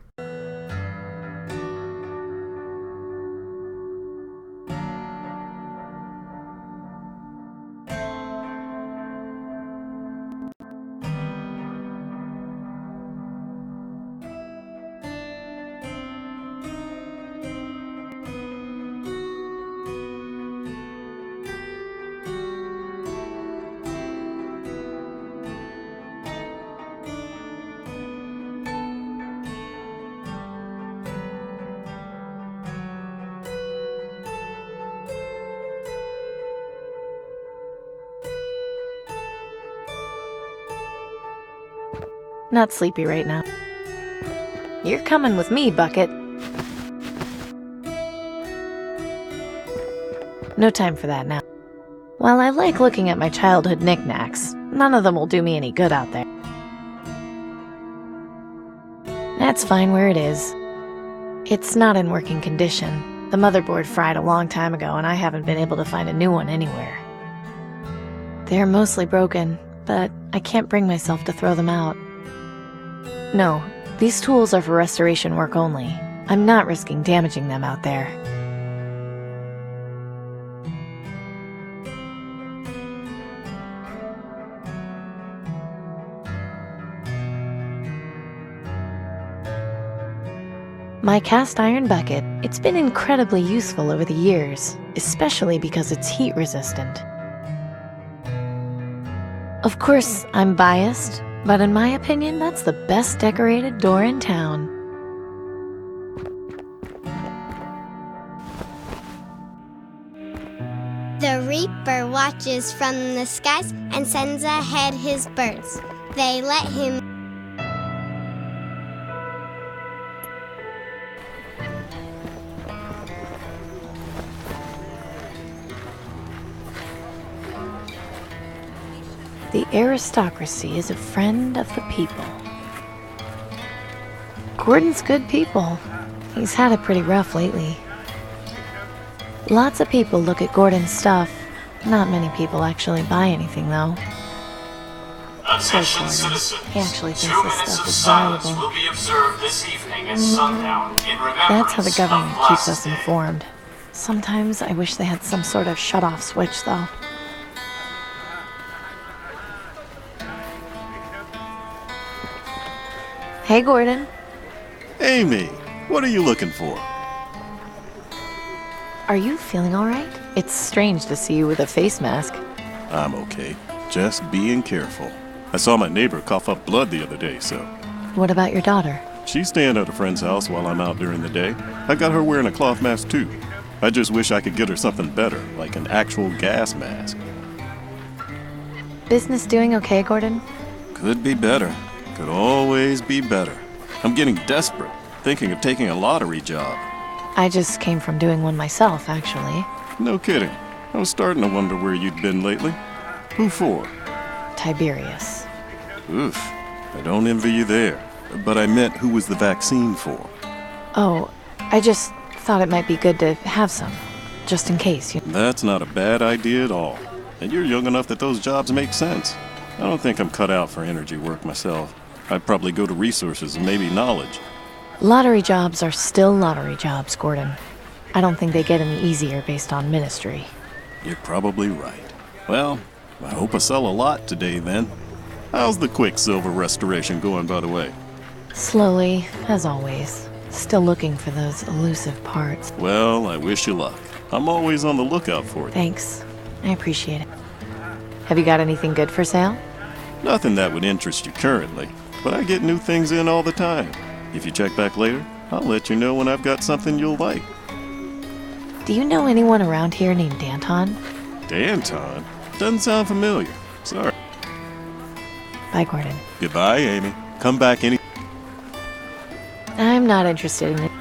not sleepy right now. You're coming with me, Bucket. No time for that now. While I like looking at my childhood knickknacks, none of them will do me any good out there. That's fine where it is. It's not in working condition. The motherboard fried a long time ago, and I haven't been able to find a new one anywhere. They're mostly broken, but I can't bring myself to throw them out. No, these tools are for restoration work only. I'm not risking damaging them out there. My cast iron bucket, it's been incredibly useful over the years, especially because it's heat resistant. Of course, I'm biased, but in my opinion, that's the best decorated door in town. The Reaper watches from the skies and sends ahead his birds. They let him The aristocracy is a friend of the people. Gordon's good people. He's had it pretty rough lately. Lots of people look at Gordon's stuff. Not many people actually buy anything, though. Attention, citizens. He actually thinks 2 this minutes stuff of is silence valuable. will be observed this evening at sundown in remembrance That's how the government of keeps us Blast Day. informed. Sometimes I wish they had some sort of shut-off switch, though. Hey, Gordon. Amy, what are you looking for? Are you feeling all right? It's strange to see you with a face mask. I'm okay. Just being careful. I saw my neighbor cough up blood the other day, so... What about your daughter? She's staying at a friend's house while I'm out during the day. I got her wearing a cloth mask, too. I just wish I could get her something better, like an actual gas mask. Business doing okay, Gordon? Could be better. Could always be better. I'm getting desperate, thinking of taking a lottery job. I just came from doing one myself, actually. No kidding. I was starting to wonder where you'd been lately. Who for? Tiberius. Oof. I don't envy you there. But I meant who was the vaccine for? Oh, I just thought it might be good to have some, just in case. That's not a bad idea at all. And you're young enough that those jobs make sense. I don't think I'm cut out for energy work myself. I'd probably go to resources and maybe knowledge. Lottery jobs are still lottery jobs, Gordon. I don't think they get any easier based on ministry. You're probably right. Well, I hope I sell a lot today then. How's the Quicksilver restoration going, by the way? Slowly, as always. Still looking for those elusive parts. Well, I wish you luck. I'm always on the lookout for you. Thanks. I appreciate it. Have you got anything good for sale? Nothing that would interest you currently, but I get new things in all the time. If you check back later, I'll let you know when I've got something you'll like. Do you know anyone around here named Danton? Danton? Doesn't sound familiar. Sorry. Bye, Gordon. Goodbye, Amy. Come back any... I'm not interested in it.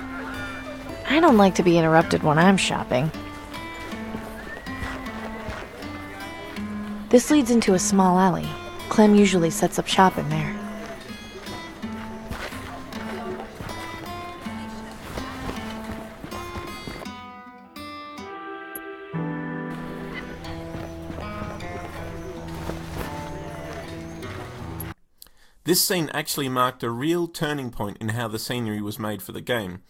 I don't like to be interrupted when I'm shopping. This leads into a small alley. Clem usually sets up shop in there. This scene actually marked a real turning point in how the scenery was made for the game.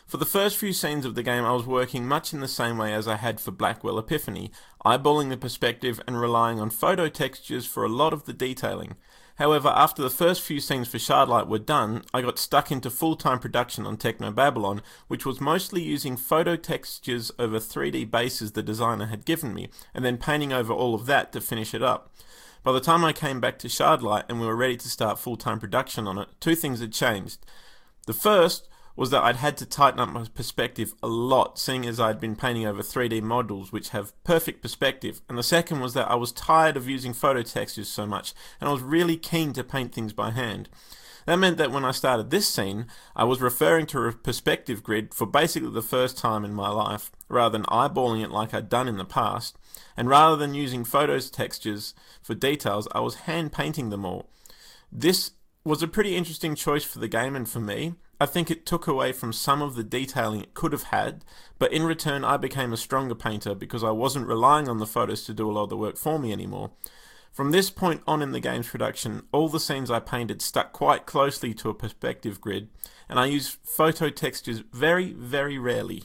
For the first few scenes of the game, I was working much in the same way as I had for Blackwell Epiphany, eyeballing the perspective and relying on photo textures for a lot of the detailing. However, after the first few scenes for Shardlight were done, I got stuck into full-time production on Techno Babylon, which was mostly using photo textures over 3D bases the designer had given me, and then painting over all of that to finish it up. By the time I came back to Shardlight and we were ready to start full-time production on it, two things had changed. The first was that I'd had to tighten up my perspective a lot, seeing as I'd been painting over 3D models which have perfect perspective, and the second was that I was tired of using photo textures so much, and I was really keen to paint things by hand. That meant that when I started this scene, I was referring to a perspective grid for basically the first time in my life, rather than eyeballing it like I'd done in the past, and rather than using photos textures for details, I was hand painting them all. This was a pretty interesting choice for the game and for me. I think it took away from some of the detailing it could have had, but in return I became a stronger painter because I wasn't relying on the photos to do a lot of the work for me anymore. From this point on in the game's production, all the scenes I painted stuck quite closely to a perspective grid, and I used photo textures very, very rarely.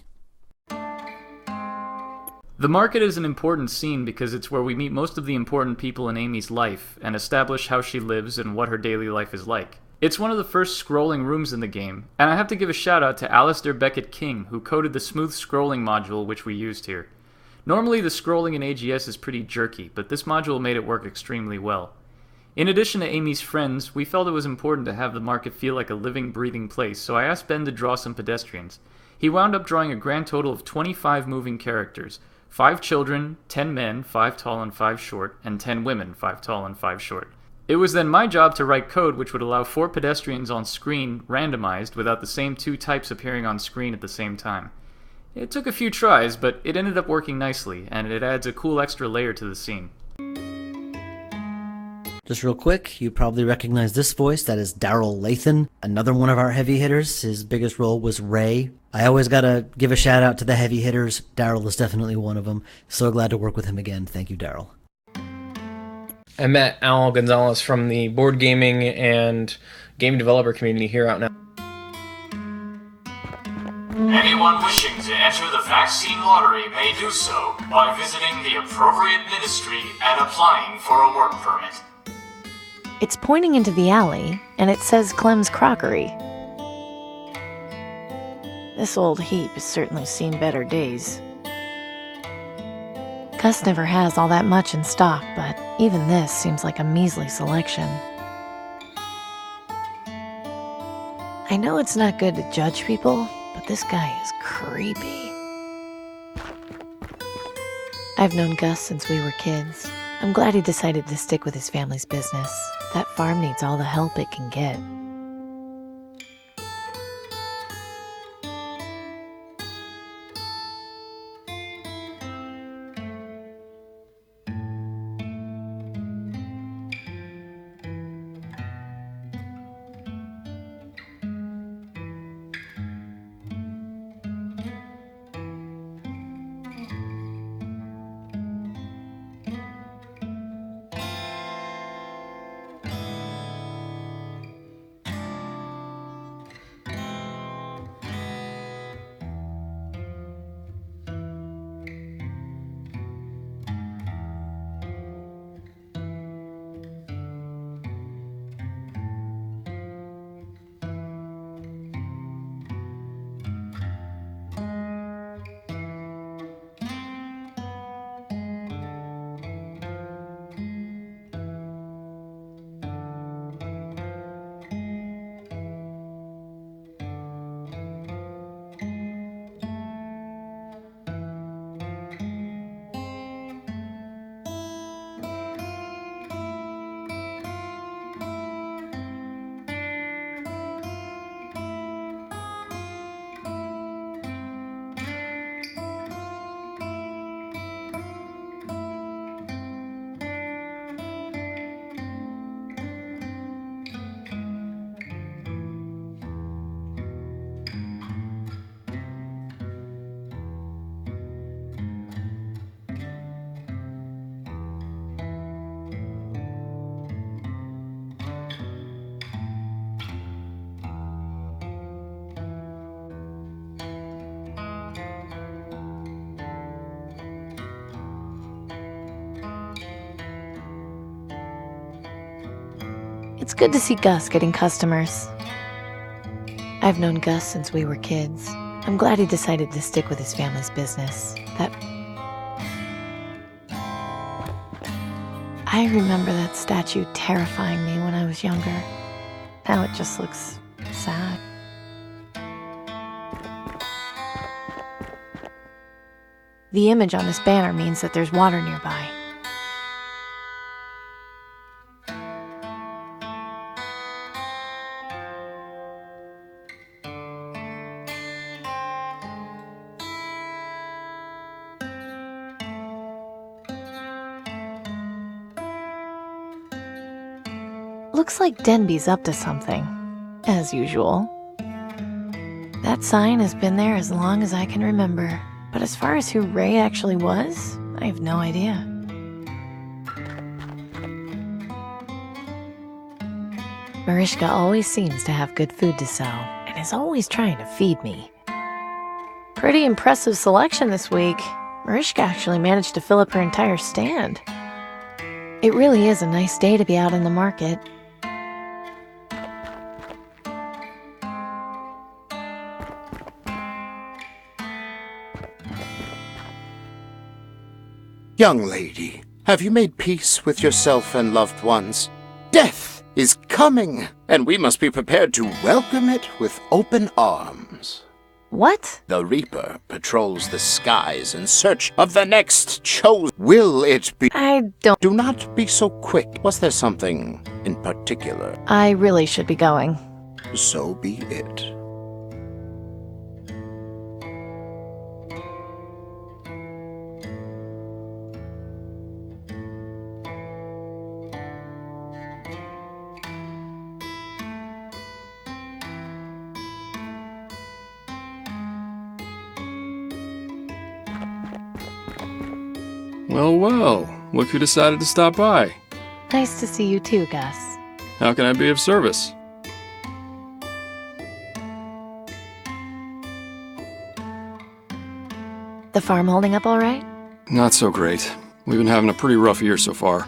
The market is an important scene because it's where we meet most of the important people in Amy's life and establish how she lives and what her daily life is like. It's one of the first scrolling rooms in the game, and I have to give a shout out to Alistair Beckett King, who coded the smooth scrolling module which we used here. Normally the scrolling in AGS is pretty jerky, but this module made it work extremely well. In addition to Amy's friends, we felt it was important to have the market feel like a living, breathing place, so I asked Ben to draw some pedestrians. He wound up drawing a grand total of 25 moving characters, 5 children, 10 men, 5 tall and 5 short, and 10 women, 5 tall and 5 short. It was then my job to write code which would allow 4 pedestrians on screen randomized without the same 2 types appearing on screen at the same time. It took a few tries, but it ended up working nicely, and it adds a cool extra layer to the scene. Just real quick, you probably recognize this voice. That is Daryl Lathan, another one of our heavy hitters. His biggest role was Ray. I always gotta give a shout out to the heavy hitters. Daryl is definitely one of them. So glad to work with him again. Thank you, Daryl. I met Al Gonzalez from the board gaming and game developer community here out now. Anyone wishing to enter the vaccine lottery may do so by visiting the appropriate ministry and applying for a work permit. It's pointing into the alley, and it says Clem's Crockery. This old heap has certainly seen better days. Gus never has all that much in stock, but even this seems like a measly selection. I know it's not good to judge people, but this guy is creepy. I've known Gus since we were kids. I'm glad he decided to stick with his family's business. That farm needs all the help it can get. It's good to see Gus getting customers. I've known Gus since we were kids. I'm glad he decided to stick with his family's business. I remember that statue terrifying me when I was younger. Now it just looks sad. The image on this banner means that there's water nearby. Looks like Denby's up to something, as usual. That sign has been there as long as I can remember, but as far as who Ray actually was, I have no idea. Mariska always seems to have good food to sell, and is always trying to feed me. Pretty impressive selection this week. Mariska actually managed to fill up her entire stand. It really is a nice day to be out in the market. Young lady, have you made peace with yourself and loved ones? Death is coming, and we must be prepared to welcome it with open arms. What? The Reaper patrols the skies in search of the next chosen. Will it be? I don't... Do not be so quick. Was there something in particular? I really should be going. So be it. Well, well, look who decided to stop by. Nice to see you too, Gus. How can I be of service? The farm holding up all right? Not so great. We've been having a pretty rough year so far.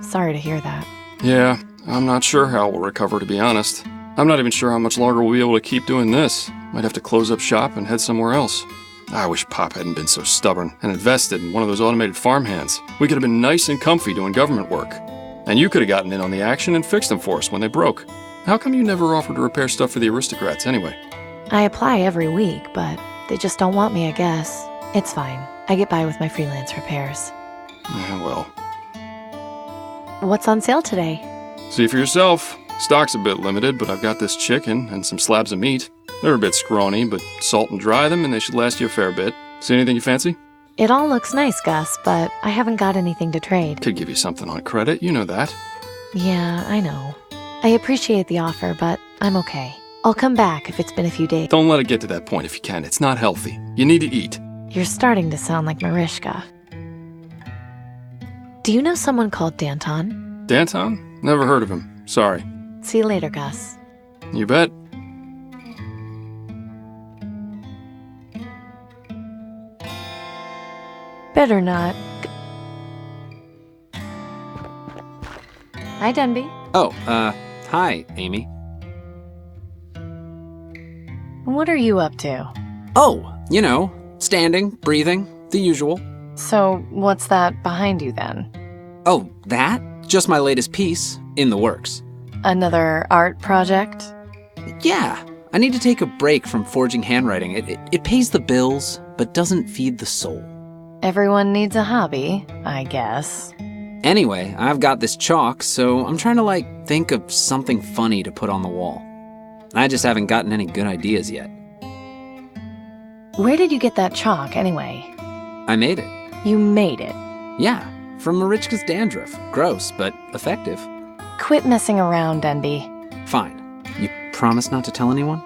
Sorry to hear that. Yeah, I'm not sure how we'll recover, to be honest. I'm not even sure how much longer we'll be able to keep doing this. Might have to close up shop and head somewhere else. I wish Pop hadn't been so stubborn and invested in one of those automated farmhands. We could have been nice and comfy doing government work. And you could have gotten in on the action and fixed them for us when they broke. How come you never offered to repair stuff for the aristocrats anyway? I apply every week, but they just don't want me, I guess. It's fine. I get by with my freelance repairs. Yeah, well. What's on sale today? See for yourself. Stock's a bit limited, but I've got this chicken and some slabs of meat. They're a bit scrawny, but salt and dry them and they should last you a fair bit. See anything you fancy? It all looks nice, Gus, but I haven't got anything to trade. Could give you something on credit, you know that. Yeah, I know. I appreciate the offer, but I'm okay. I'll come back if it's been a few days. Don't let it get to that point if you can. It's not healthy. You need to eat. You're starting to sound like Mariska. Do you know someone called Danton? Danton? Never heard of him. Sorry. See you later, Gus. You bet. Better not. Hi, Denby. Oh, hi, Amy. What are you up to? Oh, you know, standing, breathing, the usual. So, what's that behind you then? Oh, that? Just my latest piece, in the works. Another art project? Yeah, I need to take a break from forging handwriting. It pays the bills, but doesn't feed the soul. Everyone needs a hobby, I guess. Anyway, I've got this chalk, so I'm trying to, think of something funny to put on the wall. I just haven't gotten any good ideas yet. Where did you get that chalk, anyway? I made it. You made it? Yeah, from Marichka's dandruff. Gross, but effective. Quit messing around, Denby. Fine. You promise not to tell anyone?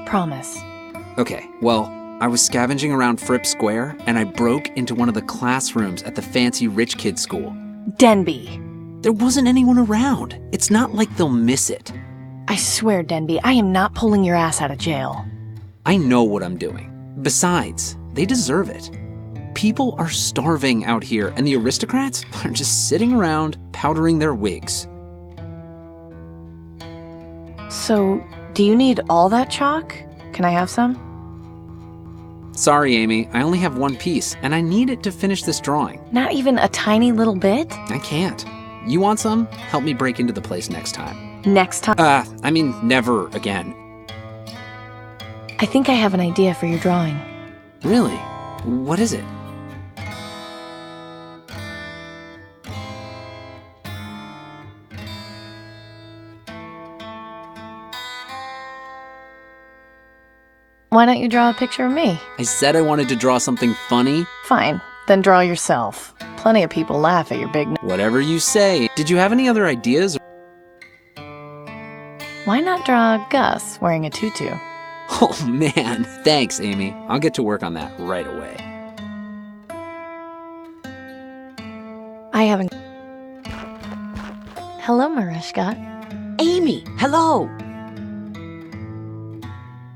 Promise. Okay, well, I was scavenging around Fripp Square, and I broke into one of the classrooms at the fancy rich kid school. Denby. There wasn't anyone around. It's not like they'll miss it. I swear, Denby, I am not pulling your ass out of jail. I know what I'm doing. Besides, they deserve it. People are starving out here, and the aristocrats are just sitting around powdering their wigs. So, do you need all that chalk? Can I have some? Sorry, Amy, I only have one piece, and I need it to finish this drawing. Not even a tiny little bit? I can't. You want some? Help me break into the place next time. Next time? Never again. I think I have an idea for your drawing. Really? What is it? Why don't you draw a picture of me? I said I wanted to draw something funny. Fine, then draw yourself. Plenty of people laugh at your big... Whatever you say. Did you have any other ideas? Why not draw Gus wearing a tutu? Oh man, thanks, Amy. I'll get to work on that right away. I haven't... Hello, Mariska. Amy, hello.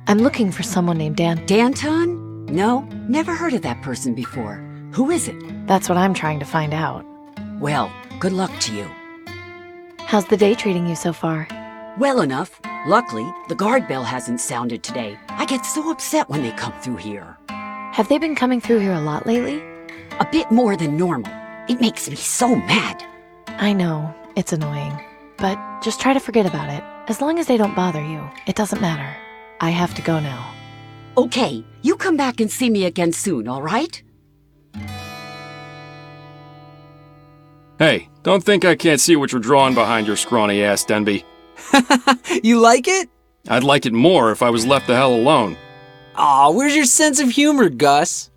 I'm looking for someone named Danton? No, never heard of that person before. Who is it? That's what I'm trying to find out. Well, good luck to you. How's the day treating you so far? Well enough. Luckily, the guard bell hasn't sounded today. I get so upset when they come through here. Have they been coming through here a lot lately? A bit more than normal. It makes me so mad. I know, it's annoying. But just try to forget about it. As long as they don't bother you, it doesn't matter. I have to go now. Okay, you come back and see me again soon, all right? Hey, don't think I can't see what you're drawing behind your scrawny ass, Denby. You like it? I'd like it more if I was left the hell alone. Aw, where's your sense of humor, Gus?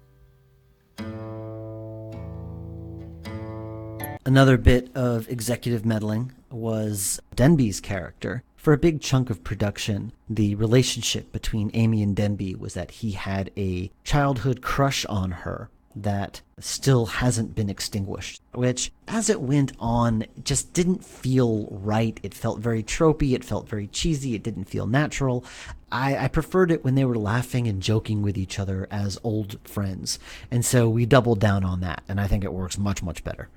Another bit of executive meddling was Denby's character. For a big chunk of production, the relationship between Amy and Denby was that he had a childhood crush on her that still hasn't been extinguished, which, as it went on, just didn't feel right. It felt very tropey, it felt very cheesy, it didn't feel natural. I preferred it when they were laughing and joking with each other as old friends, and so we doubled down on that, and I think it works much, much better.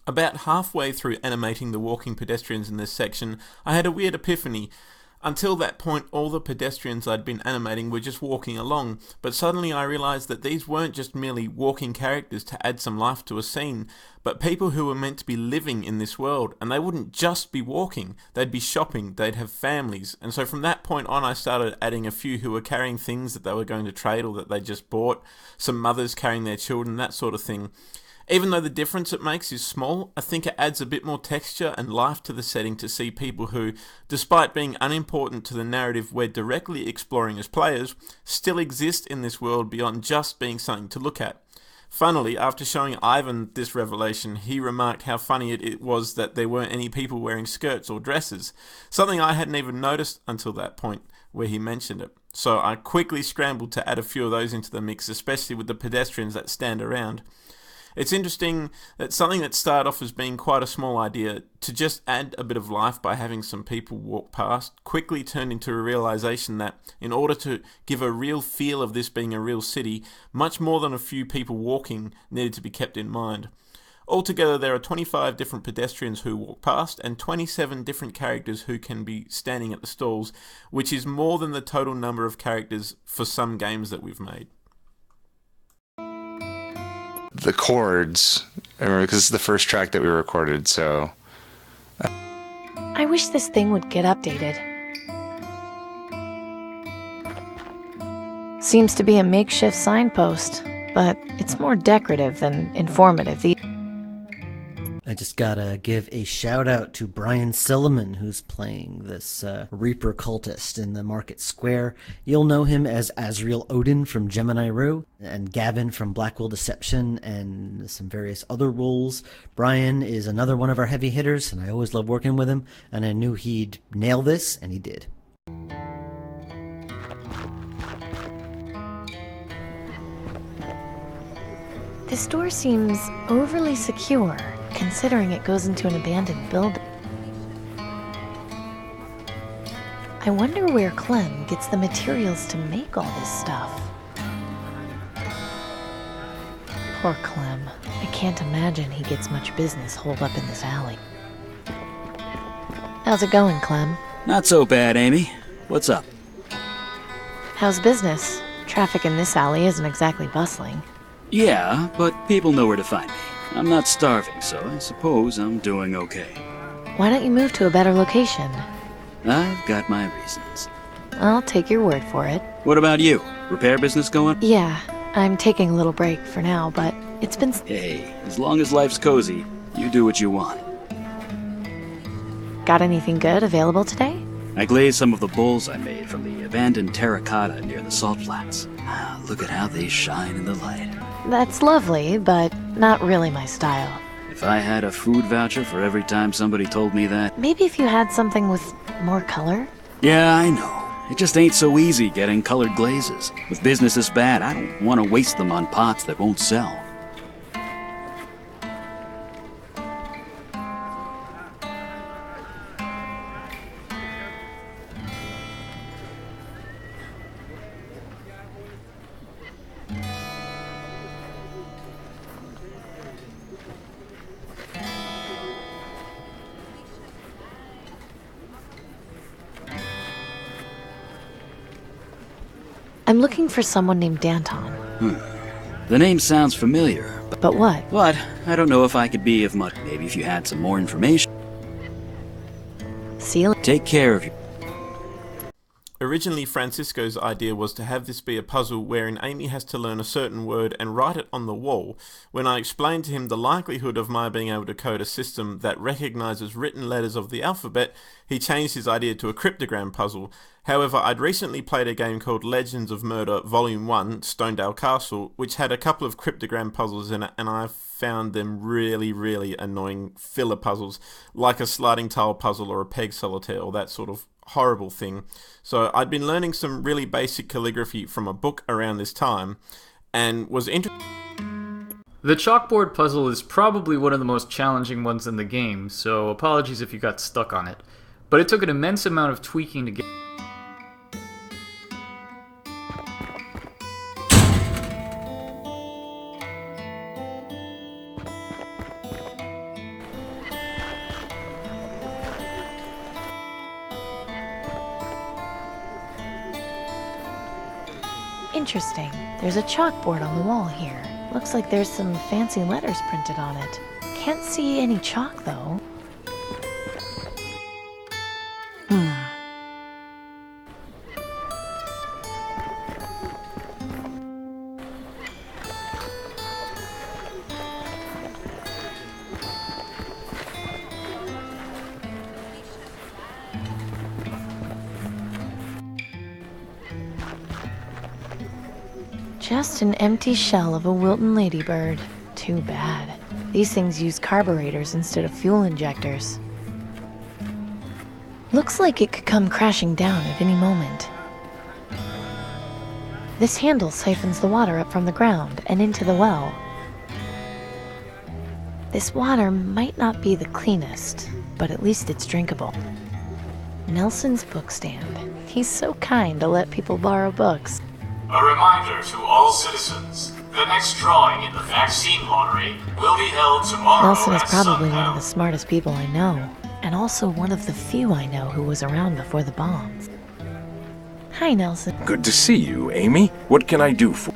About halfway through animating the walking pedestrians in this section, I had a weird epiphany. Until that point, all the pedestrians I'd been animating were just walking along, but suddenly I realised that these weren't just merely walking characters to add some life to a scene, but people who were meant to be living in this world, and they wouldn't just be walking, they'd be shopping, they'd have families, and so from that point on I started adding a few who were carrying things that they were going to trade or that they just bought, some mothers carrying their children, that sort of thing. Even though the difference it makes is small, I think it adds a bit more texture and life to the setting to see people who, despite being unimportant to the narrative we're directly exploring as players, still exist in this world beyond just being something to look at. Funnily, after showing Ivan this revelation, he remarked how funny it was that there weren't any people wearing skirts or dresses, something I hadn't even noticed until that point where he mentioned it. So I quickly scrambled to add a few of those into the mix, especially with the pedestrians that stand around. It's interesting that something that started off as being quite a small idea to just add a bit of life by having some people walk past quickly turned into a realization that in order to give a real feel of this being a real city, much more than a few people walking needed to be kept in mind. Altogether, there are 25 different pedestrians who walk past and 27 different characters who can be standing at the stalls, which is more than the total number of characters for some games that we've made. The chords, I remember, because it's the first track that we recorded, so... I wish this thing would get updated. Seems to be a makeshift signpost, but it's more decorative than informative. I just gotta give a shout out to Brian Silliman, who's playing this Reaper cultist in the Market Square. You'll know him as Azrael Odin from Gemini Rue, and Gavin from Blackwell Deception, and some various other roles. Brian is another one of our heavy hitters, and I always love working with him, and I knew he'd nail this, and he did. This door seems overly secure, considering it goes into an abandoned building. I wonder where Clem gets the materials to make all this stuff. Poor Clem. I can't imagine he gets much business holed up in this alley. How's it going, Clem? Not so bad, Amy. What's up? How's business? Traffic in this alley isn't exactly bustling. Yeah, but people know where to find me. I'm not starving, so I suppose I'm doing okay. Why don't you move to a better location? I've got my reasons. I'll take your word for it. What about you? Repair business going? Yeah, I'm taking a little break for now, but it's been... Hey, as long as life's cozy, you do what you want. Got anything good available today? I glazed some of the bowls I made from the abandoned terracotta near the salt flats. Look at how they shine in the light. That's lovely, but not really my style. If I had a food voucher for every time somebody told me that... Maybe if you had something with more color? Yeah, I know. It just ain't so easy getting colored glazes. With business this bad, I don't want to waste them on pots that won't sell. I'm looking for someone named Danton. The name sounds familiar. But what? What? I don't know if I could be of much. Maybe if you had some more information. See? Take care of you. Originally, Francisco's idea was to have this be a puzzle wherein Amy has to learn a certain word and write it on the wall. When I explained to him the likelihood of my being able to code a system that recognizes written letters of the alphabet, he changed his idea to a cryptogram puzzle. However, I'd recently played a game called Legends of Murder Volume 1, Stonedale Castle, which had a couple of cryptogram puzzles in it, and I found them really, really annoying filler puzzles, like a sliding tile puzzle or a peg solitaire or that sort of horrible thing. So I'd been learning some really basic calligraphy from a book around this time, and was interested. The chalkboard puzzle is probably one of the most challenging ones in the game, so apologies if you got stuck on it. But it took an immense amount of tweaking to get... Interesting. There's a chalkboard on the wall here. Looks like there's some fancy letters printed on it. Can't see any chalk, though. Just an empty shell of a Wilton ladybird. Too bad. These things use carburetors instead of fuel injectors. Looks like it could come crashing down at any moment. This handle siphons the water up from the ground and into the well. This water might not be the cleanest, but at least it's drinkable. Nelson's bookstand. He's so kind to let people borrow books. A reminder to all citizens, the next drawing in the vaccine lottery will be held tomorrow. Nelson is at probably sundown. one of the smartest people I know, and also one of the few I know who was around before the bombs. Hi, Nelson. Good to see you, Amy. What can I do for...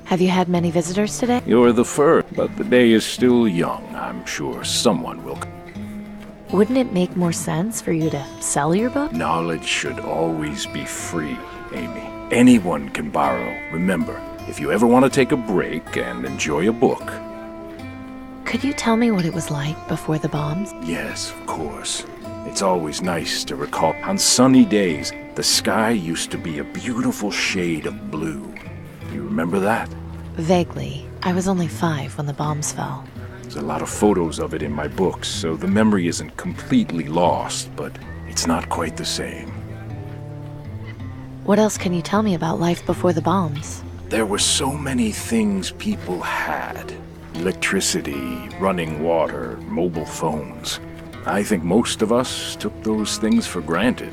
Have you had many visitors today? You're the first, but the day is still young. I'm sure someone will... Wouldn't it make more sense for you to sell your book? Knowledge should always be free, Amy. Anyone can borrow. Remember, if you ever want to take a break and enjoy a book... Could you tell me what it was like before the bombs? Yes, of course. It's always nice to recall. On sunny days, the sky used to be a beautiful shade of blue. You remember that? Vaguely. I was only 5 when the bombs fell. There's a lot of photos of it in my books, so the memory isn't completely lost, but it's not quite the same. What else can you tell me about life before the bombs? There were so many things people had. Electricity, running water, mobile phones. I think most of us took those things for granted.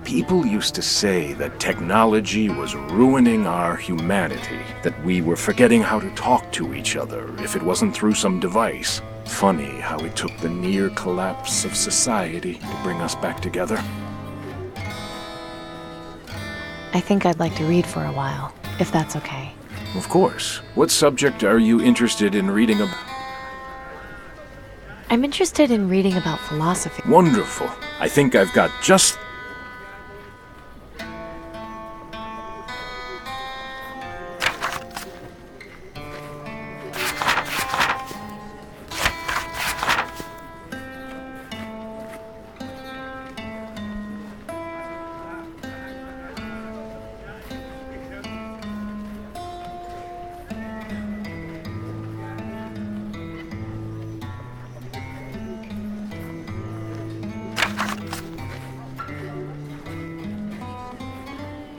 People used to say that technology was ruining our humanity, that we were forgetting how to talk to each other if it wasn't through some device. Funny how it took the near collapse of society to bring us back together. I think I'd like to read for a while, if that's okay. Of course. What subject are you interested in reading about? I'm interested in reading about philosophy. Wonderful. I think I've got just...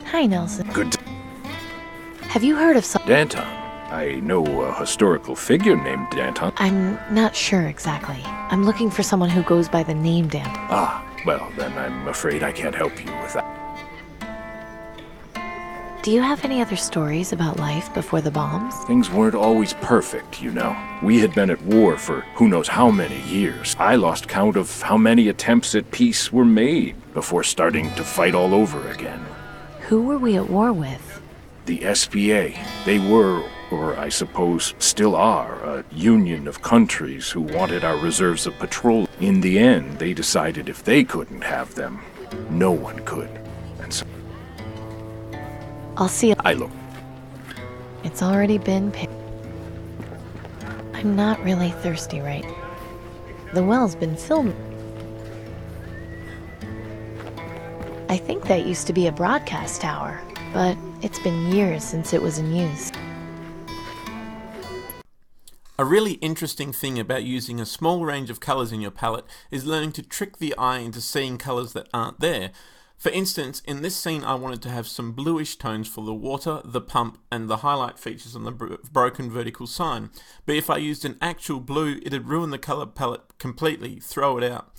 Hi, Nelson. Good. Have you heard of some... Danton. I know a historical figure named Danton. I'm not sure exactly. I'm looking for someone who goes by the name Danton. Ah, well, then I'm afraid I can't help you with that. Do you have any other stories about life before the bombs? Things weren't always perfect, you know. We had been at war for who knows how many years. I lost count of how many attempts at peace were made before starting to fight all over again. Who were we at war with? The SPA. They were, or I suppose still are, a union of countries who wanted our reserves of petroleum. In the end, they decided if they couldn't have them, no one could. And so... I'll see. I look. It's already been picked. I'm not really thirsty, right? The well's been filled. I think that used to be a broadcast tower, but it's been years since it was in use. A really interesting thing about using a small range of colours in your palette is learning to trick the eye into seeing colours that aren't there. For instance, in this scene I wanted to have some bluish tones for the water, the pump, and the highlight features on the broken vertical sign. But if I used an actual blue, it'd ruin the colour palette completely, throw it out.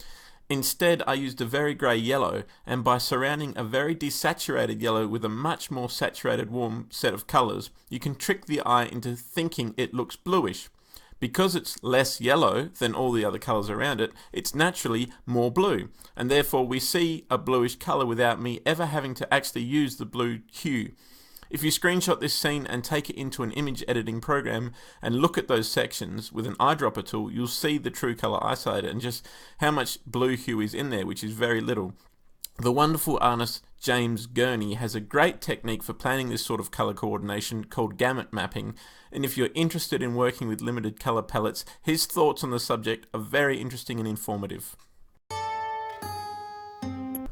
Instead, I used a very grey yellow, and by surrounding a very desaturated yellow with a much more saturated warm set of colours, you can trick the eye into thinking it looks bluish. Because it's less yellow than all the other colours around it, it's naturally more blue, and therefore we see a bluish colour without me ever having to actually use the blue hue. If you screenshot this scene and take it into an image editing program and look at those sections with an eyedropper tool, you'll see the true colour eyesight and just how much blue hue is in there, which is very little. The wonderful artist James Gurney has a great technique for planning this sort of colour coordination called gamut mapping, and if you're interested in working with limited colour palettes, his thoughts on the subject are very interesting and informative.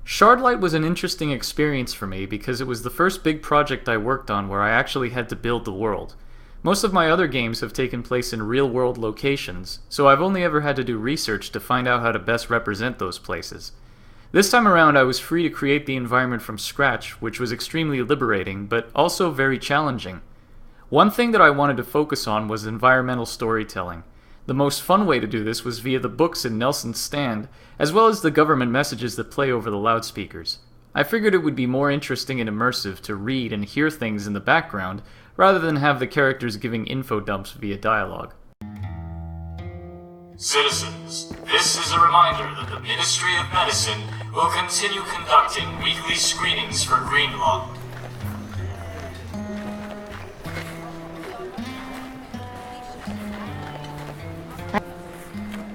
Shardlight was an interesting experience for me because it was the first big project I worked on where I actually had to build the world. Most of my other games have taken place in real-world locations, so I've only ever had to do research to find out how to best represent those places. This time around I was free to create the environment from scratch, which was extremely liberating, but also very challenging. One thing that I wanted to focus on was environmental storytelling. The most fun way to do this was via the books in Nelson's stand, as well as the government messages that play over the loudspeakers. I figured it would be more interesting and immersive to read and hear things in the background, rather than have the characters giving info dumps via dialogue. Citizens, this is a reminder that the Ministry of Medicine will continue conducting weekly screenings for Greenlung.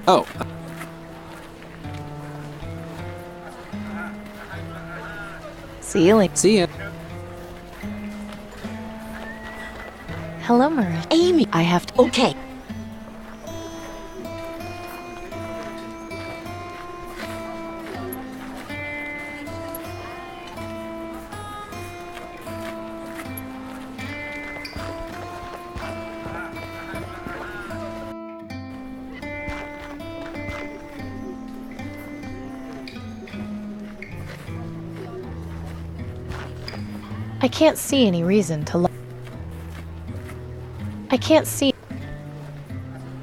Oh. See you later. See ya. Hello, Marie. Amy. I have to... Okay. I can't see any reason to I can't see.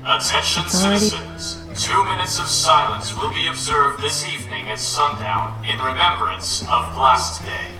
Attention citizens, 2 minutes of silence will be observed this evening at sundown in remembrance of Blast Day.